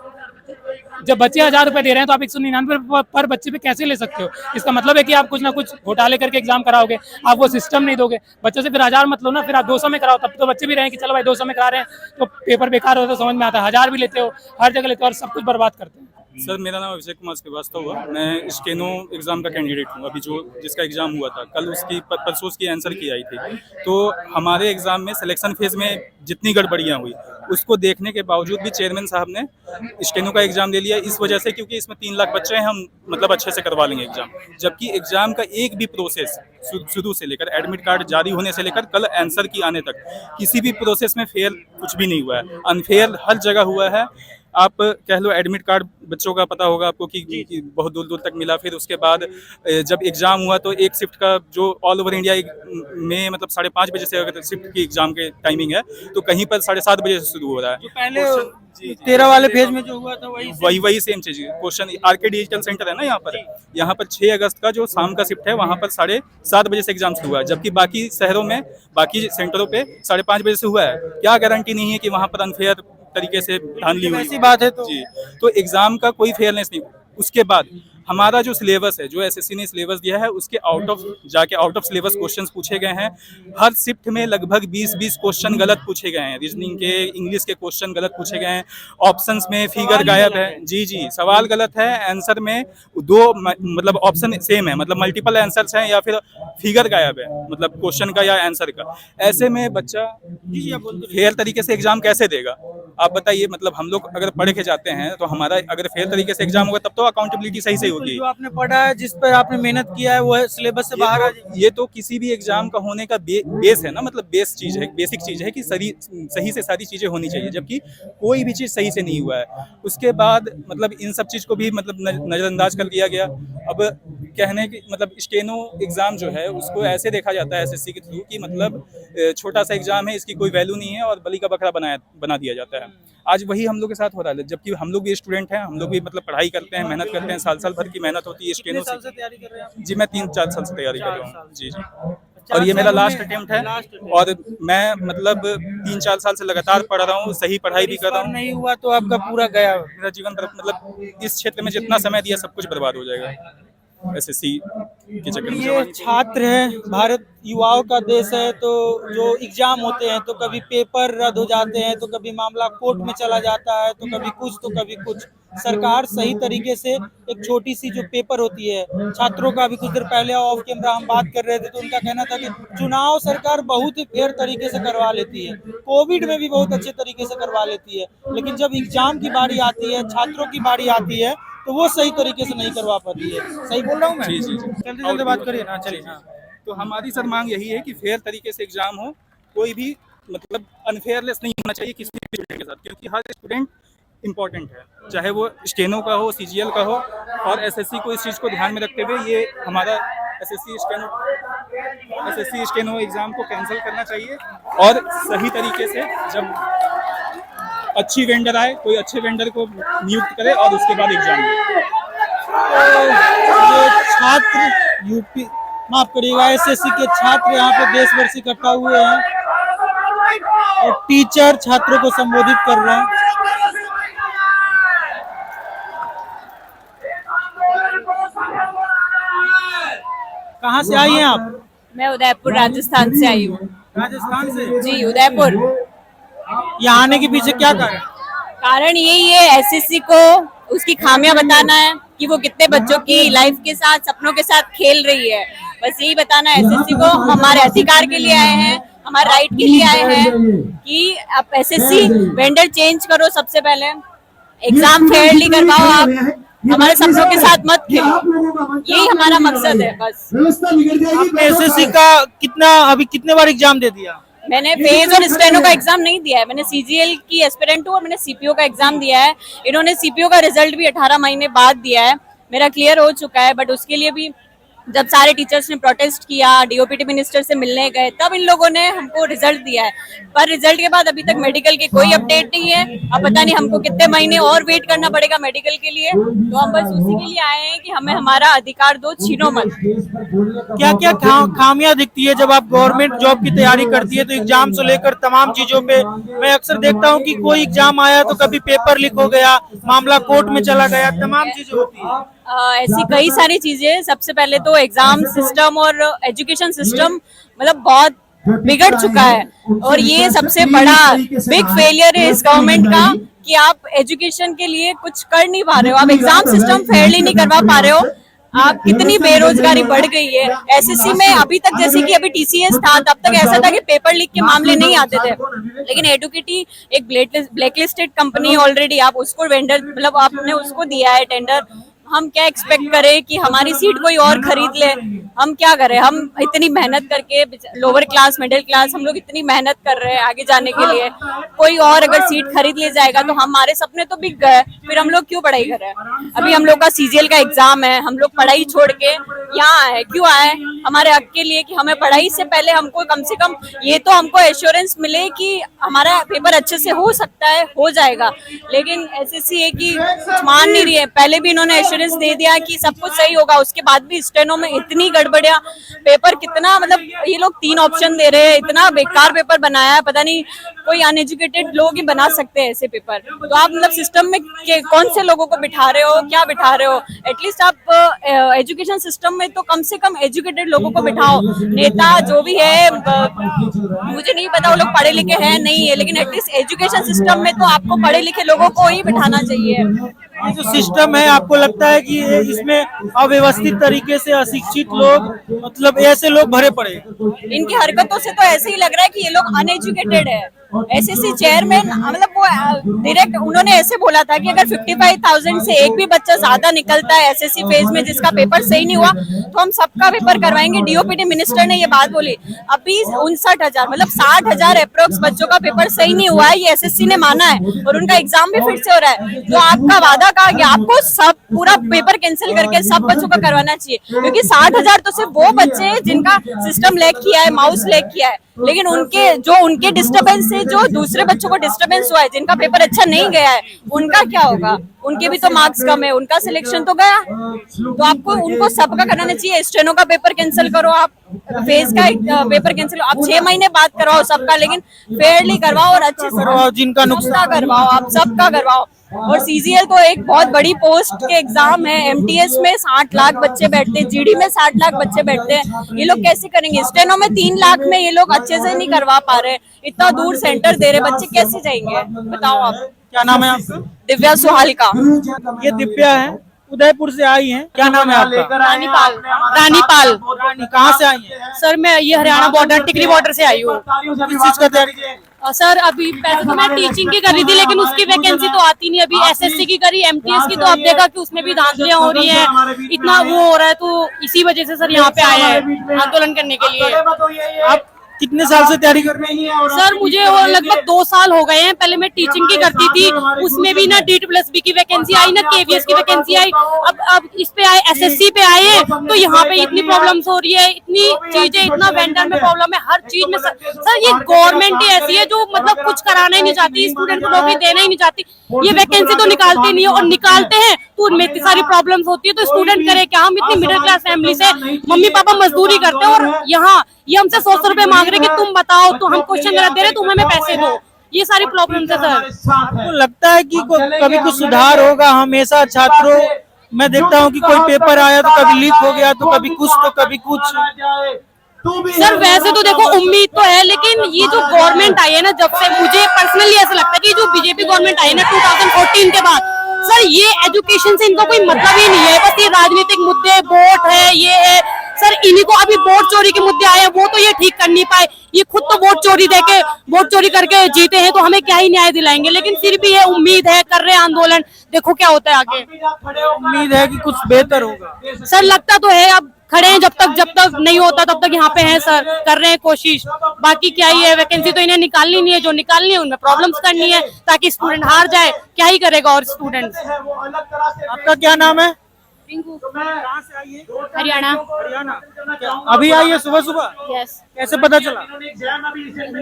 जब बच्चे 1000 रुपए दे रहे हैं तो आप 199 पर बच्चे पे कैसे ले सकते हो? इसका मतलब है कि आप कुछ ना कुछ घोटाले करके एग्जाम कराओगे, आप वो सिस्टम नहीं दोगे। बच्चों से फिर 1000 मत लो ना, फिर आप 200 में कराओ, तब तो बच्चे भी रहे कि चलो भाई 200 में करा रहे हैं तो पेपर बेकार होता है, समझ में आता है। 1000 भी लेते हो, हर जगह लेते हो और सब कुछ बर्बाद करते हैं। सर, मेरा नाम अभिषेक कुमार श्रीवास्तव हुआ, मैं स्टेनो एग्ज़ाम का कैंडिडेट हूँ। अभी जिसका एग्ज़ाम हुआ था कल, उसकी परसों उसकी आंसर की आई थी। तो हमारे एग्ज़ाम में सिलेक्शन फेज़ में जितनी गड़बड़ियाँ हुई उसको देखने के बावजूद भी चेयरमैन साहब ने स्टेनो का एग्ज़ाम ले लिया, इस वजह से क्योंकि इसमें 3 लाख बच्चे हैं, हम मतलब अच्छे से करवा लेंगे एग्ज़ाम। जबकि एग्ज़ाम का एक भी प्रोसेस शुरू से लेकर एडमिट कार्ड जारी होने से लेकर कल आंसर की आने तक किसी भी प्रोसेस में फेयर कुछ भी नहीं हुआ है, अनफेयर हर जगह हुआ है। आप कह लो एडमिट कार्ड बच्चों का पता होगा आपको कि बहुत दूर दूर तक मिला। फिर उसके बाद जब एग्ज़ाम हुआ तो एक शिफ्ट का जो ऑल ओवर इंडिया में मतलब 5:30 बजे से अगर शिफ्ट की एग्ज़ाम के टाइमिंग है तो कहीं पर 7:30 बजे से शुरू हो रहा है। जो पहले 13 वाले फेज में जो हुआ था वही सेम चीज़। क्वेश्चन आरके डिजिटल सेंटर है ना, यहाँ पर 6 अगस्त का जो शाम का शिफ्ट है वहाँ पर 7:30 बजे से एग्जाम शुरू हुआ है, जबकि बाकी शहरों में बाकी सेंटरों पे 5:30 बजे से हुआ है। क्या गारंटी नहीं है कि वहाँ पर अनफेयर तरीके से धांधली हुई? ऐसी बात है तो एग्जाम का कोई फेयरनेस नहीं। उसके बाद हमारा जो सिलेबस है, जो एसएससी ने सिलेबस दिया है, उसके आउट ऑफ सिलेबस क्वेश्चंस पूछे गए हैं। हर शिफ्ट में लगभग 20 क्वेश्चन गलत पूछे गए हैं। रीजनिंग के, इंग्लिश के क्वेश्चन गलत पूछे गए हैं। ऑप्शंस में फिगर गायब है। जी, सवाल गलत है। आंसर में 2 मतलब ऑप्शन सेम है, मतलब मल्टीपल आंसर्स हैं या फिर फिगर गायब है, मतलब क्वेश्चन का या आंसर का। ऐसे में बच्चा फेयर तरीके से एग्जाम कैसे देगा? आप बताइए। मतलब हम लोग अगर पढ़ के जाते हैं तो हमारा अगर फेयर तरीके से एग्जाम होगा तब तो अकाउंटेबिलिटी सही से होगी। जो आपने पढ़ा है, जिस पर आपने मेहनत किया है, वो है सिलेबस से बाहर आ जाए। ये तो किसी भी एग्जाम का होने का बेस है ना, मतलब बेसिक चीज है कि सही से सारी चीजें होनी चाहिए, जबकि कोई भी चीज सही से नहीं हुआ है। उसके बाद मतलब इन सब चीज को भी मतलब नजरअंदाज कर दिया गया। अब कहने की मतलब स्टेनो एग्जाम जो है उसको ऐसे देखा जाता है एसएससी के थ्रू कि मतलब छोटा सा एग्जाम है, इसकी कोई वैल्यू नहीं है और बलि का बकरा बना दिया जाता है। आज वही हम लोग के साथ हो रहा है, जबकि हम लोग भी स्टूडेंट हैं, हम लोग भी मतलब पढ़ाई करते हैं, मेहनत करते हैं, साल भर की मेहनत होती है स्टेनो से। तैयारी कर रहे हैं? जी, मैं 3-4 साल से तैयारी कर रहा हूँ। जी, और ये मेरा लास्ट अटेम्प्ट है और मैं मतलब 3-4 साल से लगातार पढ़ रहा हूँ, सही पढ़ाई भी कर रहा हूँ। नहीं हुआ तो आपका पूरा गया, मेरा जीवन मतलब इस क्षेत्र में जितना समय दिया सब कुछ बर्बाद हो जाएगा एसएससी के चक्कर में। ये छात्र है, भारत युवाओं का देश है, तो जो एग्जाम होते हैं तो कभी पेपर रद्द हो जाते हैं, तो कभी मामला कोर्ट में चला जाता है, तो कभी कुछ तो कभी कुछ। सरकार सही तरीके से एक छोटी सी जो पेपर होती है छात्रों का, अभी कुछ देर पहले ऑफ कैमरा हम बात कर रहे थे तो उनका कहना था कि चुनाव सरकार बहुत ही फेयर तरीके से करवा लेती है, कोविड में भी बहुत अच्छे तरीके से करवा लेती है, लेकिन जब एग्जाम की बारी आती है, छात्रों की बारी आती है, तो वो सही तरीके से नहीं करवा पाती है। सही बोल रहा हूँ मैं? जी। जल्दी बात करिए ना। चलिए। तो हमारी सर मांग यही है कि फेयर तरीके से एग्जाम हो, कोई भी मतलब अनफेयरनेस नहीं होना चाहिए किसी भी स्टूडेंट के साथ, क्योंकि हर स्टूडेंट इम्पोर्टेंट है, चाहे वो स्टेनो का हो, सीजीएल का हो। और एसएससी को इस चीज़ को ध्यान में रखते हुए ये हमारा एसएससी स्टेनो एग्ज़ाम को कैंसिल करना चाहिए और सही तरीके से जब अच्छी वेंडर आए, कोई अच्छे वेंडर को नियुक्त करे और उसके बाद एग्जाम दे। ये छात्र यूपी, माफ करिएगा, एसएससी के छात्र यहाँ पे देश भर से इकट्ठा हुए हैं और टीचर छात्रों को संबोधित कर रहे हैं। कहाँ से आई हैं आप? मैं उदयपुर राजस्थान से आई हूँ। राजस्थान से? जी, उदयपुर। यहाँ आने के पीछे क्या कारण यही है, एसएससी को उसकी खामियां बताना है कि वो कितने बच्चों की लाइफ के साथ, सपनों के साथ खेल रही है। बस यही बताना है एसएससी को। हमारे अधिकार के लिए आए हैं, हमारे राइट के लिए आए हैं कि आप एसएससी वेंडर चेंज करो, सबसे पहले एग्जाम फेयरली करवाओ, आप हमारे सपनों के साथ मत खेलो, यही हमारा मकसद है बस। आपने एसएससी का कितने बार एग्जाम दे दिया? मैंने फेज और स्टेनो का एग्जाम नहीं दिया है, मैंने सीजीएल की एस्पिरेंट हूँ और मैंने सीपीओ का एग्जाम दिया है। इन्होंने सीपीओ का रिजल्ट भी 18 महीने बाद दिया है, मेरा क्लियर हो चुका है। बट उसके लिए भी जब सारे टीचर्स ने प्रोटेस्ट किया, डीओपीटी मिनिस्टर से मिलने गए, तब इन लोगों ने हमको रिजल्ट दिया है। पर रिजल्ट के बाद अभी तक मेडिकल की कोई अपडेट नहीं है। अब पता नहीं हमको कितने महीने और वेट करना पड़ेगा मेडिकल के लिए। तो हम बस उसी के लिए आए हैं कि हमें हमारा अधिकार दो, छीनो मत। क्या क्या खामियां दिखती है जब आप गवर्नमेंट जॉब की तैयारी करती है? तो एग्जाम से लेकर तमाम चीजों पे मैं अक्सर देखता हूँ कि कोई एग्जाम आया तो कभी पेपर लीक हो गया, मामला कोर्ट में चला गया, तमाम चीजें होती है। ऐसी कई सारी चीजें। सबसे पहले तो एग्जाम सिस्टम और एजुकेशन सिस्टम मतलब बहुत बिगड़ चुका है, और ये सबसे बड़ा बिग फेलियर है इस गवर्नमेंट का कि आप एजुकेशन के लिए कुछ कर नहीं पा रहे हो, आप एग्जाम सिस्टम फेयरली नहीं करवा पा रहे हो। आप कितनी बेरोजगारी बढ़ गई है। एसएससी में अभी तक, जैसे कि अभी टीसीएस था, तब तक ऐसा था कि पेपर लीक के मामले नहीं आते थे, लेकिन एडुकेटी एक ब्लैकलिस्टेड कंपनी ऑलरेडी, आप उसको वेंडर मतलब आपने उसको दिया है टेंडर। हम क्या एक्सपेक्ट करें कि हमारी सीट कोई और खरीद ले? हम क्या करें? हम इतनी मेहनत करके, लोअर क्लास मिडिल क्लास, हम लोग इतनी मेहनत कर रहे हैं आगे जाने के लिए, कोई और अगर सीट खरीद ले जाएगा तो हमारे सपने तो बिक गए, फिर हम लोग क्यों पढ़ाई कर रहे हैं? अभी हम लोग का सीजीएल का एग्जाम है, हम लोग पढ़ाई छोड़ के यहाँ आए, क्यों आए? हमारे हक के लिए कि हमें पढ़ाई से पहले हमको कम से कम ये तो हमको एश्योरेंस मिले कि हमारा पेपर अच्छे से हो सकता है, हो जाएगा। लेकिन एसएससी है कि कुछ मान नहीं रही है। पहले भी इन्होंने दे दिया कि सब कुछ सही होगा, उसके बाद भी स्टेनो में इतनी गड़बड़ियां, पेपर कितना मतलब ये लोग 3 ऑप्शन दे रहे हैं, इतना बेकार पेपर बनाया है, पता नहीं कोई अनएजुकेटेड लोग ही बना सकते हैं ऐसे पेपर। तो आप मतलब सिस्टम में कौन से लोगों को बिठा रहे हो, क्या बिठा रहे हो? एटलीस्ट आप एजुकेशन सिस्टम में तो कम से कम एजुकेटेड लोगों को बिठाओ। नेता जो भी है, मुझे नहीं पता वो लोग पढ़े लिखे हैं नहीं है, लेकिन एटलीस्ट एजुकेशन सिस्टम में तो आपको पढ़े लिखे लोगों को ही बिठाना चाहिए। ये जो सिस्टम है, आपको लगता है कि इसमें अव्यवस्थित तरीके से अशिक्षित लोग, मतलब ऐसे लोग भरे पड़े? इनकी हरकतों से तो ऐसे ही लग रहा है कि ये लोग अनएजुकेटेड है। एसएससी चेयरमैन मतलब वो डायरेक्ट उन्होंने ऐसे बोला था कि अगर 55,000 से एक भी बच्चा ज्यादा निकलता है एसएससी फेज में जिसका पेपर सही नहीं हुआ तो हम सबका पेपर करवाएंगे। डीओपीटी मिनिस्टर ने ये बात बोली। अभी 59,000 मतलब 60,000 अप्रोक्स बच्चों का पेपर सही नहीं हुआ है, ये एसएससी ने माना है, और उनका एग्जाम भी फिर से हो रहा है। तो आपका वादा कहा गया आपको सब पूरा पेपर कैंसिल करके सब बच्चों का करवाना चाहिए, क्योंकि 60,000 तो सिर्फ वो बच्चे हैं जिनका सिस्टम लैग किया है, माउस लैग किया है, लेकिन उनके डिस्टर्बेंस से जो दूसरे बच्चों को डिस्टर्बेंस हुआ है, जिनका पेपर अच्छा नहीं गया है, उनका क्या होगा? उनके भी तो मार्क्स कम है, उनका सिलेक्शन तो गया। तो आपको उनको सबका कराना चाहिए। स्टेनो का पेपर कैंसिल करो, आप फेज का पेपर कैंसिल, आप 6 महीने बाद करवाओ सबका, लेकिन फेयरली करवाओ और अच्छे से करवाओ, जिनका नुकसान करवाओ, आप सबका करवाओ। और सीजीएल तो एक बहुत बड़ी पोस्ट के एग्जाम है। एमटीएस में 60 लाख बच्चे बैठते हैं, जीडी में 60 लाख बच्चे बैठते हैं, ये लोग कैसे करेंगे? स्टेनो में 3 लाख में ये लोग अच्छे से नहीं करवा पा रहे, इतना दूर सेंटर दे रहे, बच्चे कैसे जाएंगे? बताओ आप। क्या नाम है आपका? दिव्या सुहालिका। ये दिव्या है, उदयपुर से आई हैं। क्या नाम है आपका? रानीपाल। रानी, कहाँ से आई हैं? सर मैं ये हरियाणा बॉर्डर, टिकरी बॉर्डर से आई हूँ। किस चीज का तैयारी? सर अभी पहले तो मैं टीचिंग की करी थी, लेकिन उसकी वैकेंसी तो आती नहीं। अभी एसएससी की करी, एमटीएस की, तो अब देखा कि उसमें भी धांधलियां हो रही है, इतना वो हो रहा है, तो इसी वजह से सर यहाँ पे आए हैं आंदोलन करने के लिए। आप कितने साल से तैयारी कर रही हैं? सर मुझे लगभग 2 साल हो गए हैं। पहले मैं टीचिंग की करती थी, उसमें भी ना DSSB की वैकेंसी आई, ना KVS की वैकेंसी आई। अब इस पे आए, SSC पे आए हैं, तो यहाँ पे इतनी प्रॉब्लम्स हो रही है, इतनी चीजें, इतना वेंडर में प्रॉब्लम है, हर चीज में। सर ये गवर्नमेंट ही ऐसी है जो मतलब कुछ कराना ही नहीं चाहती, स्टूडेंट को नौकरी देना ही नहीं चाहती। ये वैकेंसी तो निकालते नहीं है, और निकालते हैं तो उनमें इतनी सारी प्रॉब्लम्स होती है, तो स्टूडेंट करे क्या? हम इतनी मिडिल क्लास फैमिली से, मम्मी पापा मजदूरी करते हैं, और यहाँ ये हमसे 100 रुपए मांग रहे कि तुम बताओ, तो हम क्वेश्चन गलत दे रहे, तुम हमें पैसे दो। ये सारी प्रॉब्लम्स है सर। आपको लगता है कि कभी कुछ सुधार होगा? हमेशा छात्रों, मैं देखता हूँ कि कोई पेपर आया तो कभी लीक हो गया, तो कभी कुछ, तो कभी कुछ। सर वैसे तो देखो उम्मीद तो है, लेकिन ये जो गवर्नमेंट आई है ना, जब से मुझे पर्सनली ऐसा लगता है कि जो बीजेपी गवर्नमेंट आई है ना 2014 के बाद, सर ये एजुकेशन से इनको कोई मतलब ही नहीं है। बस ये राजनीतिक मुद्दे, वोट है, ये है सर। इन्हीं को अभी वोट चोरी के मुद्दे आए हैं, वो तो ये ठीक कर नहीं पाए। ये खुद तो वोट चोरी करके जीते हैं, तो हमें क्या ही न्याय दिलाएंगे? लेकिन फिर भी ये उम्मीद है, कर रहे हैं आंदोलन, देखो क्या होता है आगे। उम्मीद है कि कुछ बेहतर होगा। सर लगता तो है, अब खड़े हैं, जब तक नहीं होता तब तक यहाँ पे हैं सर, कर रहे हैं कोशिश। बाकी क्या ही है, वैकेंसी तो इन्हें निकालनी नहीं है, जो निकालनी है उनमें प्रॉब्लम्स करनी है ताकि स्टूडेंट हार जाए। क्या ही करेगा और स्टूडेंट। आपका क्या नाम है? कहाँ से आई है? हरियाणा। हरियाणा। अभी आई है सुबह सुबह? यस। कैसे पता चला?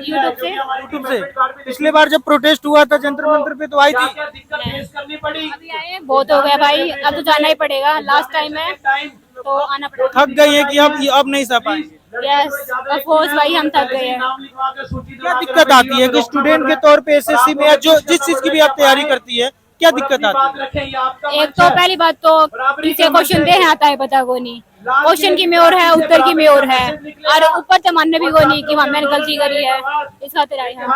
यूट्यूब से। पिछले बार जब प्रोटेस्ट हुआ था जंतर मंतर पे तो आई थी? अभी आए हैं, बहुत हो गया भाई, अब तो जाना ही पड़ेगा, लास्ट टाइम है तो आना पड़ेगा। थक गई है कि अब नहीं सह पाएंगे? यस ऑफ कोर्स भाई, हम थक गए हैं। क्या दिक्कत आती है कि स्टूडेंट के तौर पे एसएससी में या जो जिस चीज की भी आप तैयारी करती है, क्या दिक्कत आती है? एक तो पहली बात तो पीछे क्वेश्चन दे आता है पता को नहीं, क्वेश्चन की में और है, उत्तर की में और है, और ऊपर से मानने भी को नहीं कि हाँ मैंने गलती करी है, इस खातिर आए हैं।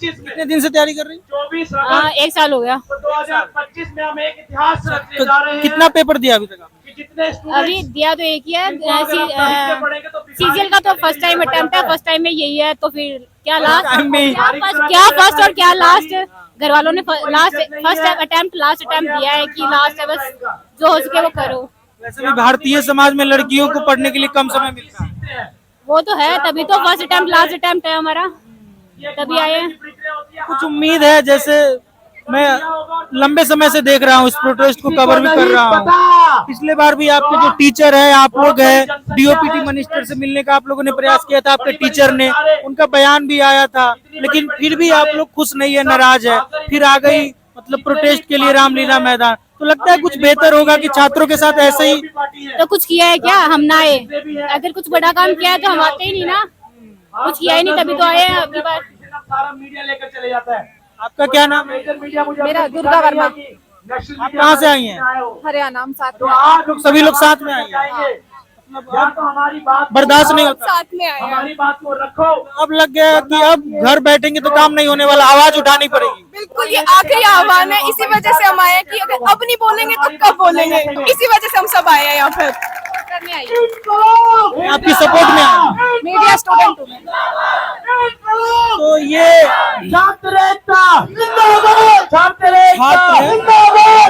कितने दिन से तैयारी कर रही हैं? हाँ 1 साल हो गया। 2025 में हम एक इतिहास रचने तो जा रहे हैं। कितना पेपर दिया अभी तक आपने? जितने अभी दिया तो एक ही है, सीजीएल का तो फर्स्ट टाइम अटेम्प्ट है, फर्स्ट टाइम में यही है, तो फिर क्या लास्ट, टाइम में क्या फर्स्ट और क्या लास्ट, घर वालों ने फर्स्ट अटेम्प्ट लास्ट अटेम्प्ट दिया है कि लास्ट है, बस जो हो सके वो करो। वैसे भी भारतीय समाज में लड़कियों को पढ़ने के लिए कम समय मिलता है। वो तो है, तभी तो फर्स्ट अटेम्प्ट लास्ट अटेम्प्ट है हमारा, तभी आए हैं। कुछ उम्मीद है? जैसे मैं लंबे समय से देख रहा हूँ, इस प्रोटेस्ट को कवर भी कर रहा हूँ। पिछले बार भी आपके जो टीचर है, आप लोग हैं, डीओपीटी मिनिस्टर से मिलने का आप लोगों ने प्रयास किया था, आपके टीचर ने, उनका बयान भी आया था, लेकिन फिर भी आप लोग खुश नहीं है, नाराज है। फिर आ गई मतलब प्रोटेस्ट के लिए रामलीला मैदान। तो लगता है कुछ बेहतर होगा कि छात्रों के साथ ऐसे ही? तो कुछ किया है क्या? हम ना आए, अगर कुछ बड़ा काम किया है तो हम आते ही नहीं ना, कुछ किया ही नहीं, तभी तो आए हैं अगली बार। सारा मीडिया लेकर चले जाता है। आपका क्या नाम है? मेरा दुर्गा वर्मा। आप कहाँ से आई हैं? हरियाणा, हम साथ में आप लोग सभी लोग साथ में आए हैं? तो हमारी बात बर्दाश्त नहीं होता? साथ में आए हैं। हमारी बात को रखो। अब लग गया कि अब घर बैठेंगे तो काम नहीं होने वाला, आवाज उठानी पड़ेगी। बिल्कुल, ये आखिरी आह्वान है, इसी वजह से हम आए हैं कि अगर अब नहीं बोलेंगे तो कब बोलेंगे, इसी वजह से हम सब आए हैं यहाँ पर करने आई हूँ। आपकी सपोर्ट में आए। मीडिया स्टूडेंट हूँ मैं। तो ये छात्र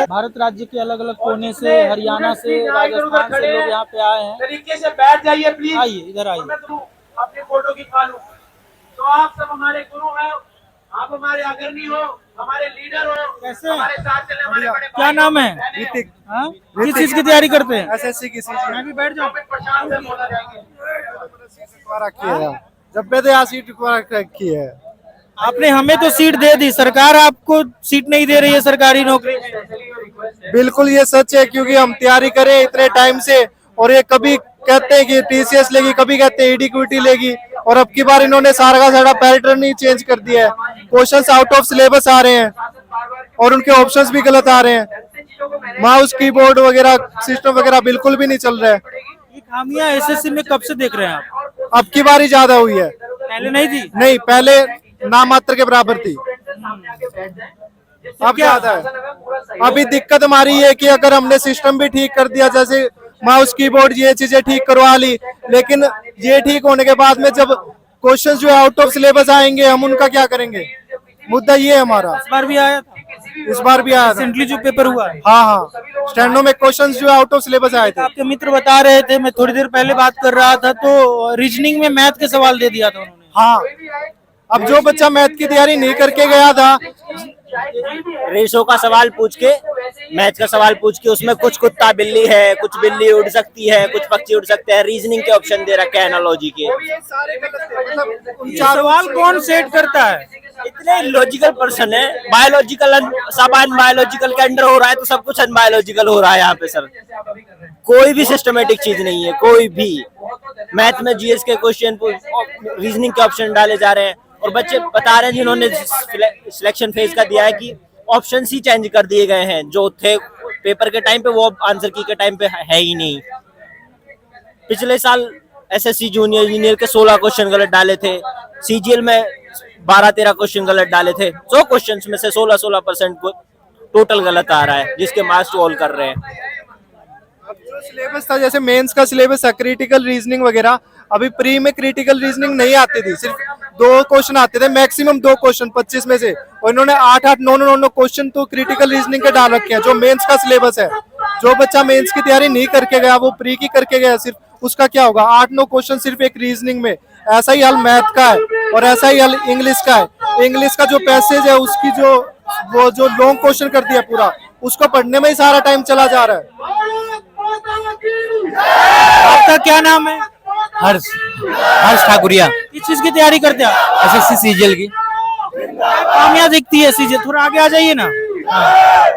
भारत राज्य के अलग अलग कोने से, हरियाणा से, राजस्थान से लोग यहाँ पे आए हैं। तरीके से बैठ जाइए प्लीज। आइए इधर आइए। मैं तो अपनी फोटो खिंचवा लूं। तो आप सब हमारे गुरु हैं, आप हमारे अग्रणी हो, हमारे लीडर हो, कैसे? हमारे साथ चले हमारे बड़े क्या भाई नाम है? बहनें हैं। ऋतिक। किस चीज की तैयारी करते हैं? एसएससी की सीट मैं भी बैठ जाऊँ? प्रशांत से बोला जाएंगे। रखी है, जब पे तो यहाँ सीट रखी है। आपने हमें तो सीट दे दी, सरकार आपको सीट नहीं दे रही है सरकारी नौकरी में। बिल्कुल ये सच है, क्योंकि हम तैयारी करें इतने टाइम से, और ये कभी कहते हैं कि टीसीएस लेगी, कभी कहते हैं ईडीक्विटी लेगी, और अब की बार इन्होंने सारा का सारा पैटर्न ही चेंज कर दिया है। क्वेश्चंस आउट ऑफ सिलेबस आ रहे हैं और उनके ऑप्शंस भी गलत आ रहे हैं। माउस कीबोर्ड वगैरह सिस्टम वगैरह बिल्कुल भी नहीं चल रहा है। ये खामियां एसएससी में कब से देख रहे हैं आप? अब की बार ही ज्यादा हुई है, पहले नहीं थी? नहीं पहले नामात्र के बराबर थी, अब ज्यादा है। अभी दिक्कत हमारी ये कि अगर हमने सिस्टम भी ठीक कर दिया, जैसे माउस कीबोर्ड ये चीजें ठीक करवा ली, लेकिन ये ठीक होने के बाद में जब क्वेश्चंस जो है आउट ऑफ सिलेबस आएंगे, हम उनका क्या करेंगे? मुद्दा ये है हमारा। इस बार भी आया था? इस बार भी आया था रिसेंटली जो पेपर हुआ है। हाँ हाँ, स्टैंडो में क्वेश्चंस जो आउट ऑफ सिलेबस आए थे। आपके मित्र बता रहे थे, मैं थोड़ी देर पहले बात कर रहा था, तो रीजनिंग में मैथ के सवाल दे दिया था उन्होंने। हाँ, अब जो बच्चा मैथ की तैयारी नहीं करके गया था, रेशो का सवाल पूछ के, मैथ का सवाल पूछ के, उसमें कुछ कुत्ता बिल्ली है, कुछ बिल्ली उड़ सकती है, कुछ पक्षी उड़ सकते हैं, रीजनिंग के ऑप्शन दे रखे हैं, एनालॉजी के। सवाल कौन सेट करता है? इतने लॉजिकल पर्सन है, बायोलॉजिकल सब अनबायोलॉजिकल के अंडर हो रहा है, तो सब कुछ अनबायोलॉजिकल हो रहा है यहाँ पे सर। कोई भी सिस्टमेटिक चीज नहीं है, कोई भी। मैथ में जीएस के क्वेश्चन, रीजनिंग के ऑप्शन डाले जा रहे हैं, और बच्चे बता रहे हैं जिन्होंने सिलेक्शन फेज का दिया है कि ऑप्शन ही चेंज कर दिए गए हैं, जो थे पेपर के टाइम पे वो आंसर की के टाइम पे है ही नहीं। पिछले साल एसएससी जूनियर के 16 क्वेश्चन गलत डाले थे, सीजीएल में 12-13 क्वेश्चन गलत डाले थे। 100 क्वेश्चन में से 16% टोटल गलत आ रहा है, जिसके मार्क्स ऑल कर रहे हैं। अब जो सिलेबस था, जैसे मेंस का सिलेबस था, क्रिटिकल रीजनिंग वगैरह, अभी प्री में क्रिटिकल रीजनिंग नहीं आती थी, सिर्फ 2 क्वेश्चन आते थे, मैक्सिमम 2 क्वेश्चन 25 में से, और इन्होंने 8-9 क्वेश्चन तो क्रिटिकल रीजनिंग के डाल रखे हैं, जो मेंस का सिलेबस है। जो बच्चा मेंस की तैयारी नहीं करके गया, वो प्री की करके गया सिर्फ, उसका क्या होगा? 8-9 क्वेश्चन सिर्फ एक रीजनिंग में। ऐसा ही हाल मैथ का है और ऐसा ही हाल इंग्लिश का है। इंग्लिश का जो पैसेज है उसकी जो लॉन्ग क्वेश्चन कर दिया पूरा, उसको पढ़ने में ही सारा टाइम चला जा रहा है। आपका क्या नाम है? हर्ष ठाकुरिया। किस चीज की तैयारी करते हैं आप? एसएससी सीजीएल की। खामियां दिखती है सीजीएल, थोड़ा आगे आ जाइए ना।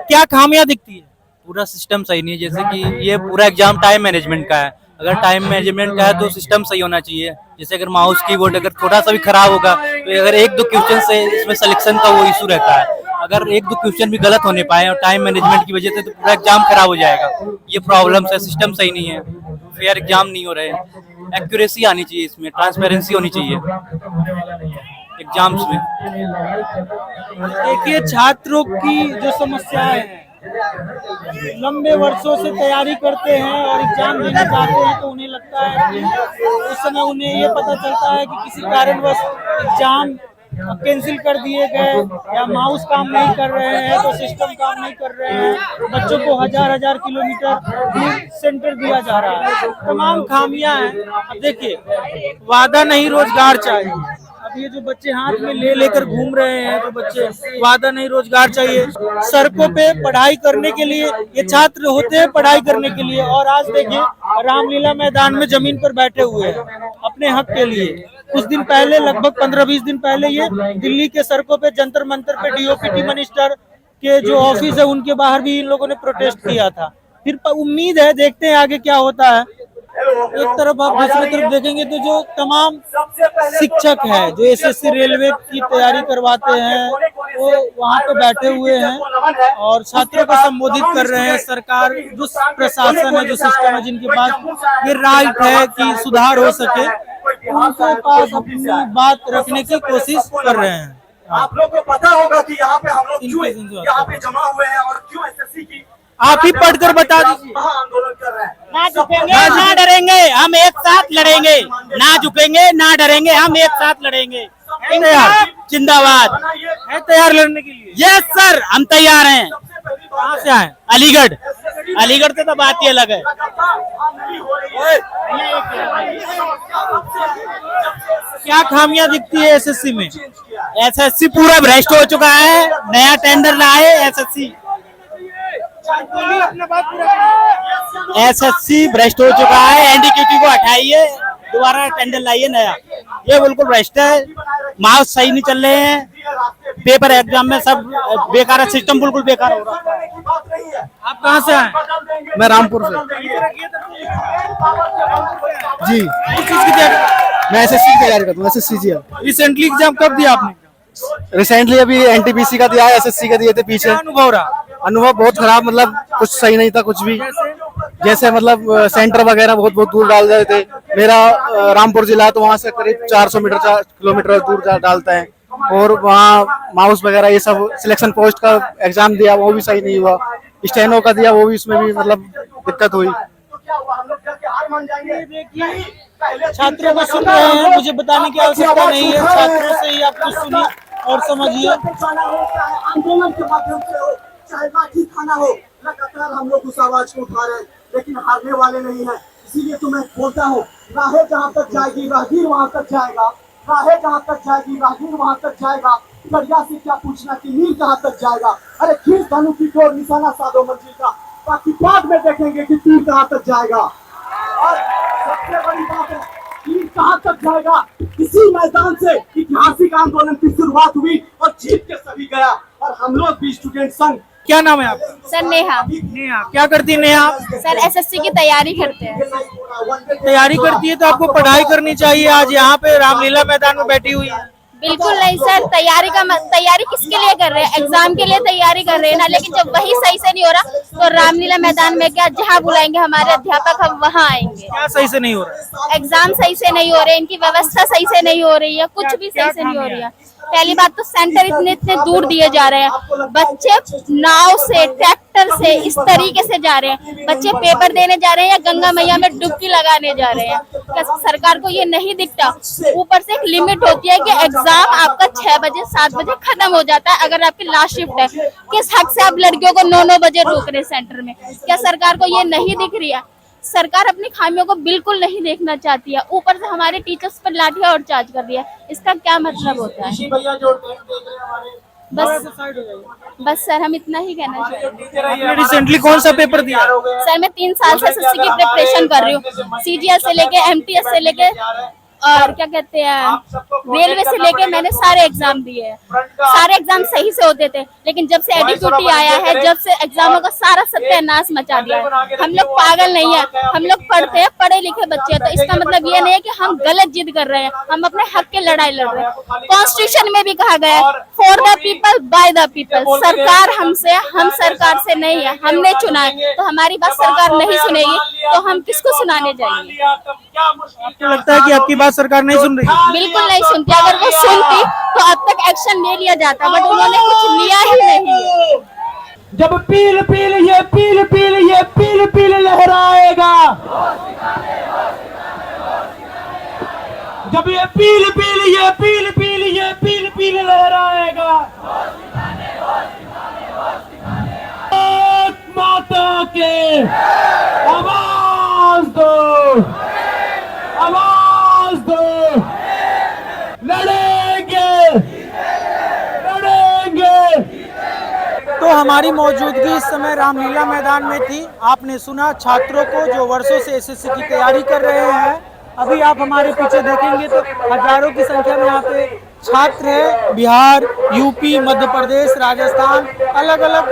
क्या खामियां दिखती है? पूरा सिस्टम सही नहीं है। जैसे कि ये पूरा एग्जाम टाइम मैनेजमेंट का है। अगर टाइम मैनेजमेंट का है तो सिस्टम सही होना चाहिए। जैसे अगर माउस कीबोर्ड अगर थोड़ा सा भी खराब होगा तो अगर 1-2 क्वेश्चन से इसमें सिलेक्शन का वो इशू रहता है। अगर 1-2 क्वेश्चन भी गलत होने पाए और टाइम मैनेजमेंट की वजह से तो पूरा एग्जाम खराब हो जाएगा। ये प्रॉब्लम्स है, सिस्टम सही नहीं है, फेयर एग्जाम नहीं हो रहे हैं। एक्यूरेसी आनी चाहिए, इसमें ट्रांसपेरेंसी होनी चाहिए एग्जाम्स में। देखिए, छात्रों की जो समस्याएं हैं, लंबे वर्षों से तैयारी करते हैं और एग्जाम देने जाते हैं तो उन्हें लगता है कि उस समय उन्हें ये पता चलता है कि किसी कारणवश एग्जाम कैंसिल कर दिए गए या माउस काम नहीं कर रहे हैं तो सिस्टम काम नहीं कर रहे हैं। बच्चों को हजार किलोमीटर दूर सेंटर दिया जा रहा है। तमाम खामियां हैं। अब देखिए, वादा नहीं रोजगार चाहिए। अब ये जो बच्चे हाथ में लेकर घूम रहे हैं, जो बच्चे वादा नहीं रोजगार चाहिए, सड़कों पे पढ़ाई करने के लिए ये छात्र होते हैं, पढ़ाई करने के लिए। और आज देखिए, रामलीला मैदान में जमीन पर बैठे हुए हैं अपने हक के लिए। कुछ दिन पहले, लगभग 15-20 दिन पहले, ये दिल्ली के सड़कों पे जंतर मंतर पे डीओपीटी मिनिस्टर के जो ऑफिस है उनके बाहर भी इन लोगों ने प्रोटेस्ट किया था। फिर उम्मीद है, देखते हैं आगे क्या होता है। एक तरफ आप दूसरी तरफ देखेंगे तो जो तमाम शिक्षक है जो एसएससी रेलवे की तैयारी करवाते हैं वो वहाँ पे बैठे हुए हैं और छात्रों को संबोधित कर रहे हैं। सरकार, जो प्रशासन है, जो सिस्टम है, जिनके पास ये राइट है कि सुधार हो सके, उनके पास अपनी बात रखने की कोशिश कर रहे हैं। आप लोग को पता होगा कि यहाँ पे हम लोग क्यों यहाँ पे जमा हुए हैं और क्यों एसएससी की आप ही पढ़कर बता दीजिए। आंदोलन कर रहे हैं। ना झुकेंगे ना डरेंगे, हम एक साथ लड़ेंगे। ना झुकेंगे ना डरेंगे, हम एक साथ लड़ेंगे। जिंदाबाद। है तैयार लड़ने के लिए? यस सर, हम तैयार हैं। कहाँ से आए? अलीगढ़ से तो बात ही अलग है। क्या खामियां दिखती है एसएससी में? एसएससी पूरा भ्रष्ट हो चुका है। नया टेंडर लाए एसएससी। एसएससी भ्रष्ट हो चुका है। एनडीक्यूटी को हटाइए, दोबारा टेंडर लाइए नया। ये बिल्कुल भ्रष्ट है। मार्क्स सही नहीं चल रहे हैं, पेपर एग्जाम में सब बेकार है, सिस्टम बिल्कुल बेकार हो रहा है। आप कहाँ से आए? मैं रामपुर से। जी, किस चीज की तैयारी? मैं एसएससी की तैयारी करता हूँ, एसएससी जी। रिसेंटली एग्जाम कब दिया आपने? रिसेंटली अभी एनटीपीसी का दिया है, एसएससी का दिए थे पीछे। क्या अनुभव रहा? अनुभव बहुत खराब, मतलब कुछ सही नहीं था कुछ भी। जैसे मतलब सेंटर वगैरह बहुत दूर डाल रहे थे। मेरा रामपुर जिला है तो वहाँ से करीब 400 किलोमीटर दूर डालते हैं। और वहाँ माउस वगैरह ये सब सिलेक्शन पोस्ट का एग्जाम दिया, वो भी सही नहीं हुआ। स्टेनो का दिया, वो भी उसमें भी मतलब दिक्कत हुई। छात्रों को सुन रहे हैं, मुझे बताने की आवश्यकता नहीं है, छात्रों से ही आप कुछ सुनिए और समझिए। आंदोलन के माध्यम से हो, चाहे लाठी खाना हो, लगातार हम लोग उस आवाज को उठा रहे हैं, लेकिन हारने वाले नहीं है। इसीलिए तो मैं बोलता हूँ, राहें जहाँ तक जाएगी राहगीर वहाँ तक जाएगा। राहें जहाँ तक जाएगी राहगीर वहाँ तक जाएगा। दरिया से क्या पूछना कि नीर कहाँ तक जाएगा। अरे खींच धनु की डोर, निशाना साधो मंजिल का, बाकी बाद में देखेंगे कि तीर कहाँ तक जाएगा। और सबसे बड़ी बात है, तीर कहाँ तक जाएगा। इसी मैदान से ऐतिहासिक आंदोलन की शुरुआत हुई और जीत के सभी गया। और हम लोग भी स्टूडेंट संघ। क्या नाम है आपका? सर नेहा। नेहा, क्या करती है नेहा? सर एसएससी की तैयारी करते हैं। तैयारी करती है तो आपको पढ़ाई करनी चाहिए। आज यहाँ पे रामलीला मैदान में बैठी हुई है। बिल्कुल नहीं सर, तैयारी किसके लिए कर रहे हैं? एग्जाम के लिए तैयारी कर रहे हैं ना। लेकिन जब वही सही से नहीं हो रहा तो रामलीला मैदान में क्या, जहाँ बुलाएंगे हमारे अध्यापक हम वहाँ आएंगे। क्या सही से नहीं हो रहा? एग्जाम सही से नहीं हो रहे, इनकी व्यवस्था सही से नहीं हो रही है, कुछ भी सही से नहीं हो रही है। पहली बात तो सेंटर इतने इतने दूर दिए जा रहे हैं, बच्चे नाव से ट्रैक्टर से इस तरीके से जा रहे हैं, बच्चे पेपर देने जा रहे हैं या गंगा मैया में डुबकी लगाने जा रहे हैं। क्या सरकार को ये नहीं दिखता? ऊपर से एक लिमिट होती है कि एग्जाम आपका 6 बजे 7 बजे खत्म हो जाता है अगर आपकी लास्ट शिफ्ट है। किस हक से आप लड़कियों को 9-9 बजे रोक रहे सेंटर में? क्या सरकार को ये नहीं दिख रही है? सरकार अपनी खामियों को बिल्कुल नहीं देखना चाहती है, ऊपर से हमारे टीचर्स पर लाठियां और चार्ज कर रही है। इसका क्या मतलब होता है? बस सर हम इतना ही कहना चाहेंगे। रिसेंटली कौन सा पेपर दिया? सर मैं 3 साल से एसएससी की प्रिपरेशन कर रही हूँ, सीजीएस से लेके एमटीएस से लेके और क्या कहते हैं रेलवे से लेके मैंने सारे एग्जाम दिए हैं। सारे एग्जाम सही से होते थे, लेकिन जब से एडीक्यूटी आया है, जब से एग्जामों का सारा सत्यानाश मचा दिया है। हम लोग पागल नहीं है, हम लोग पढ़ते हैं, पढ़े लिखे बच्चे हैं, तो इसका मतलब ये नहीं है कि हम गलत जिद कर रहे हैं, हम अपने हक की लड़ाई लड़ रहे हैं। कॉन्स्टिट्यूशन में भी कहा गया है for the people by the people. सरकार हमसे, हम सरकार से नहीं है, हमने चुना है, तो हमारी बात सरकार नहीं सुनेगी तो हम किसको सुनाने जाएंगे? आपको लगता है कि आपकी बात सरकार नहीं सुन रही? बिल्कुल नहीं सुनती। अगर वो सुनती तो अब तक एक्शन ले लिया जाता, बट उन्होंने कुछ लिया ही नहीं। जब पील पील ये पील पील ये पील पील लहराएगा, जब ये पील पील ये पील पील ये पील पील लहराएगा, माता के आवाज दो, आवाज दो, लड़ेंगे लड़ेंगे। तो हमारी मौजूदगी इस समय रामलीला मैदान में थी। आपने सुना छात्रों को जो वर्षों से एसएससी की तैयारी कर रहे हैं। अभी आप हमारे पीछे देखेंगे तो हजारों की संख्या में यहाँ पे छात्र हैं। बिहार, यूपी, मध्य प्रदेश, राजस्थान, अलग अलग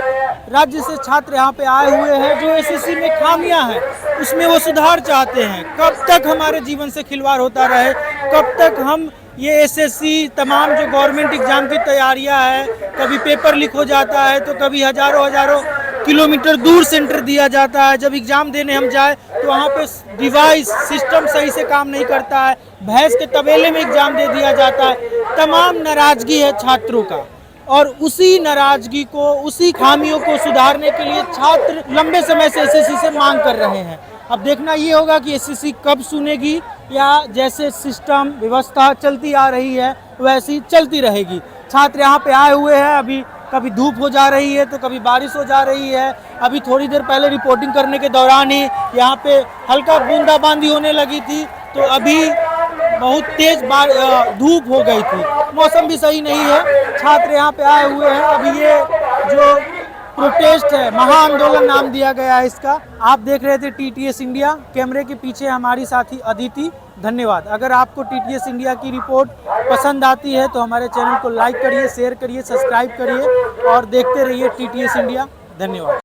राज्य से छात्र यहाँ पे आए हुए हैं जो एसएससी में खामियां हैं उसमें वो सुधार चाहते हैं। कब तक हमारे जीवन से खिलवाड़ होता रहे, कब तक हम ये एसएससी तमाम जो गवर्नमेंट एग्जाम की तैयारियां है, कभी पेपर लीक हो जाता है तो कभी हजारों किलोमीटर दूर सेंटर दिया जाता है। जब एग्जाम देने हम जाए तो वहाँ पे डिवाइस सिस्टम सही से काम नहीं करता है, भैंस के तबेले में एग्जाम दे दिया जाता है। तमाम नाराजगी है छात्रों का, और उसी नाराजगी को, उसी खामियों को सुधारने के लिए छात्र लंबे समय से एसएससी से मांग कर रहे हैं। अब देखना ये होगा कि एसएससी कब सुनेगी, या जैसे सिस्टम व्यवस्था चलती आ रही है वैसी चलती रहेगी। छात्र यहाँ पे आए हुए हैं, अभी कभी धूप हो जा रही है तो कभी बारिश हो जा रही है। अभी थोड़ी देर पहले रिपोर्टिंग करने के दौरान ही यहाँ पे हल्का बूंदाबांदी होने लगी थी, तो अभी बहुत तेज धूप हो गई थी। मौसम भी सही नहीं है। छात्र यहाँ पे आए हुए हैं। अभी ये जो प्रोटेस्ट है, महाआंदोलन नाम दिया गया है इसका। आप देख रहे थे टीटीएस इंडिया, कैमरे के पीछे हमारी साथी अदिति। धन्यवाद। अगर आपको टीटीएस इंडिया की रिपोर्ट पसंद आती है तो हमारे चैनल को लाइक करिए, शेयर करिए, सब्सक्राइब करिए और देखते रहिए टीटीएस इंडिया। धन्यवाद।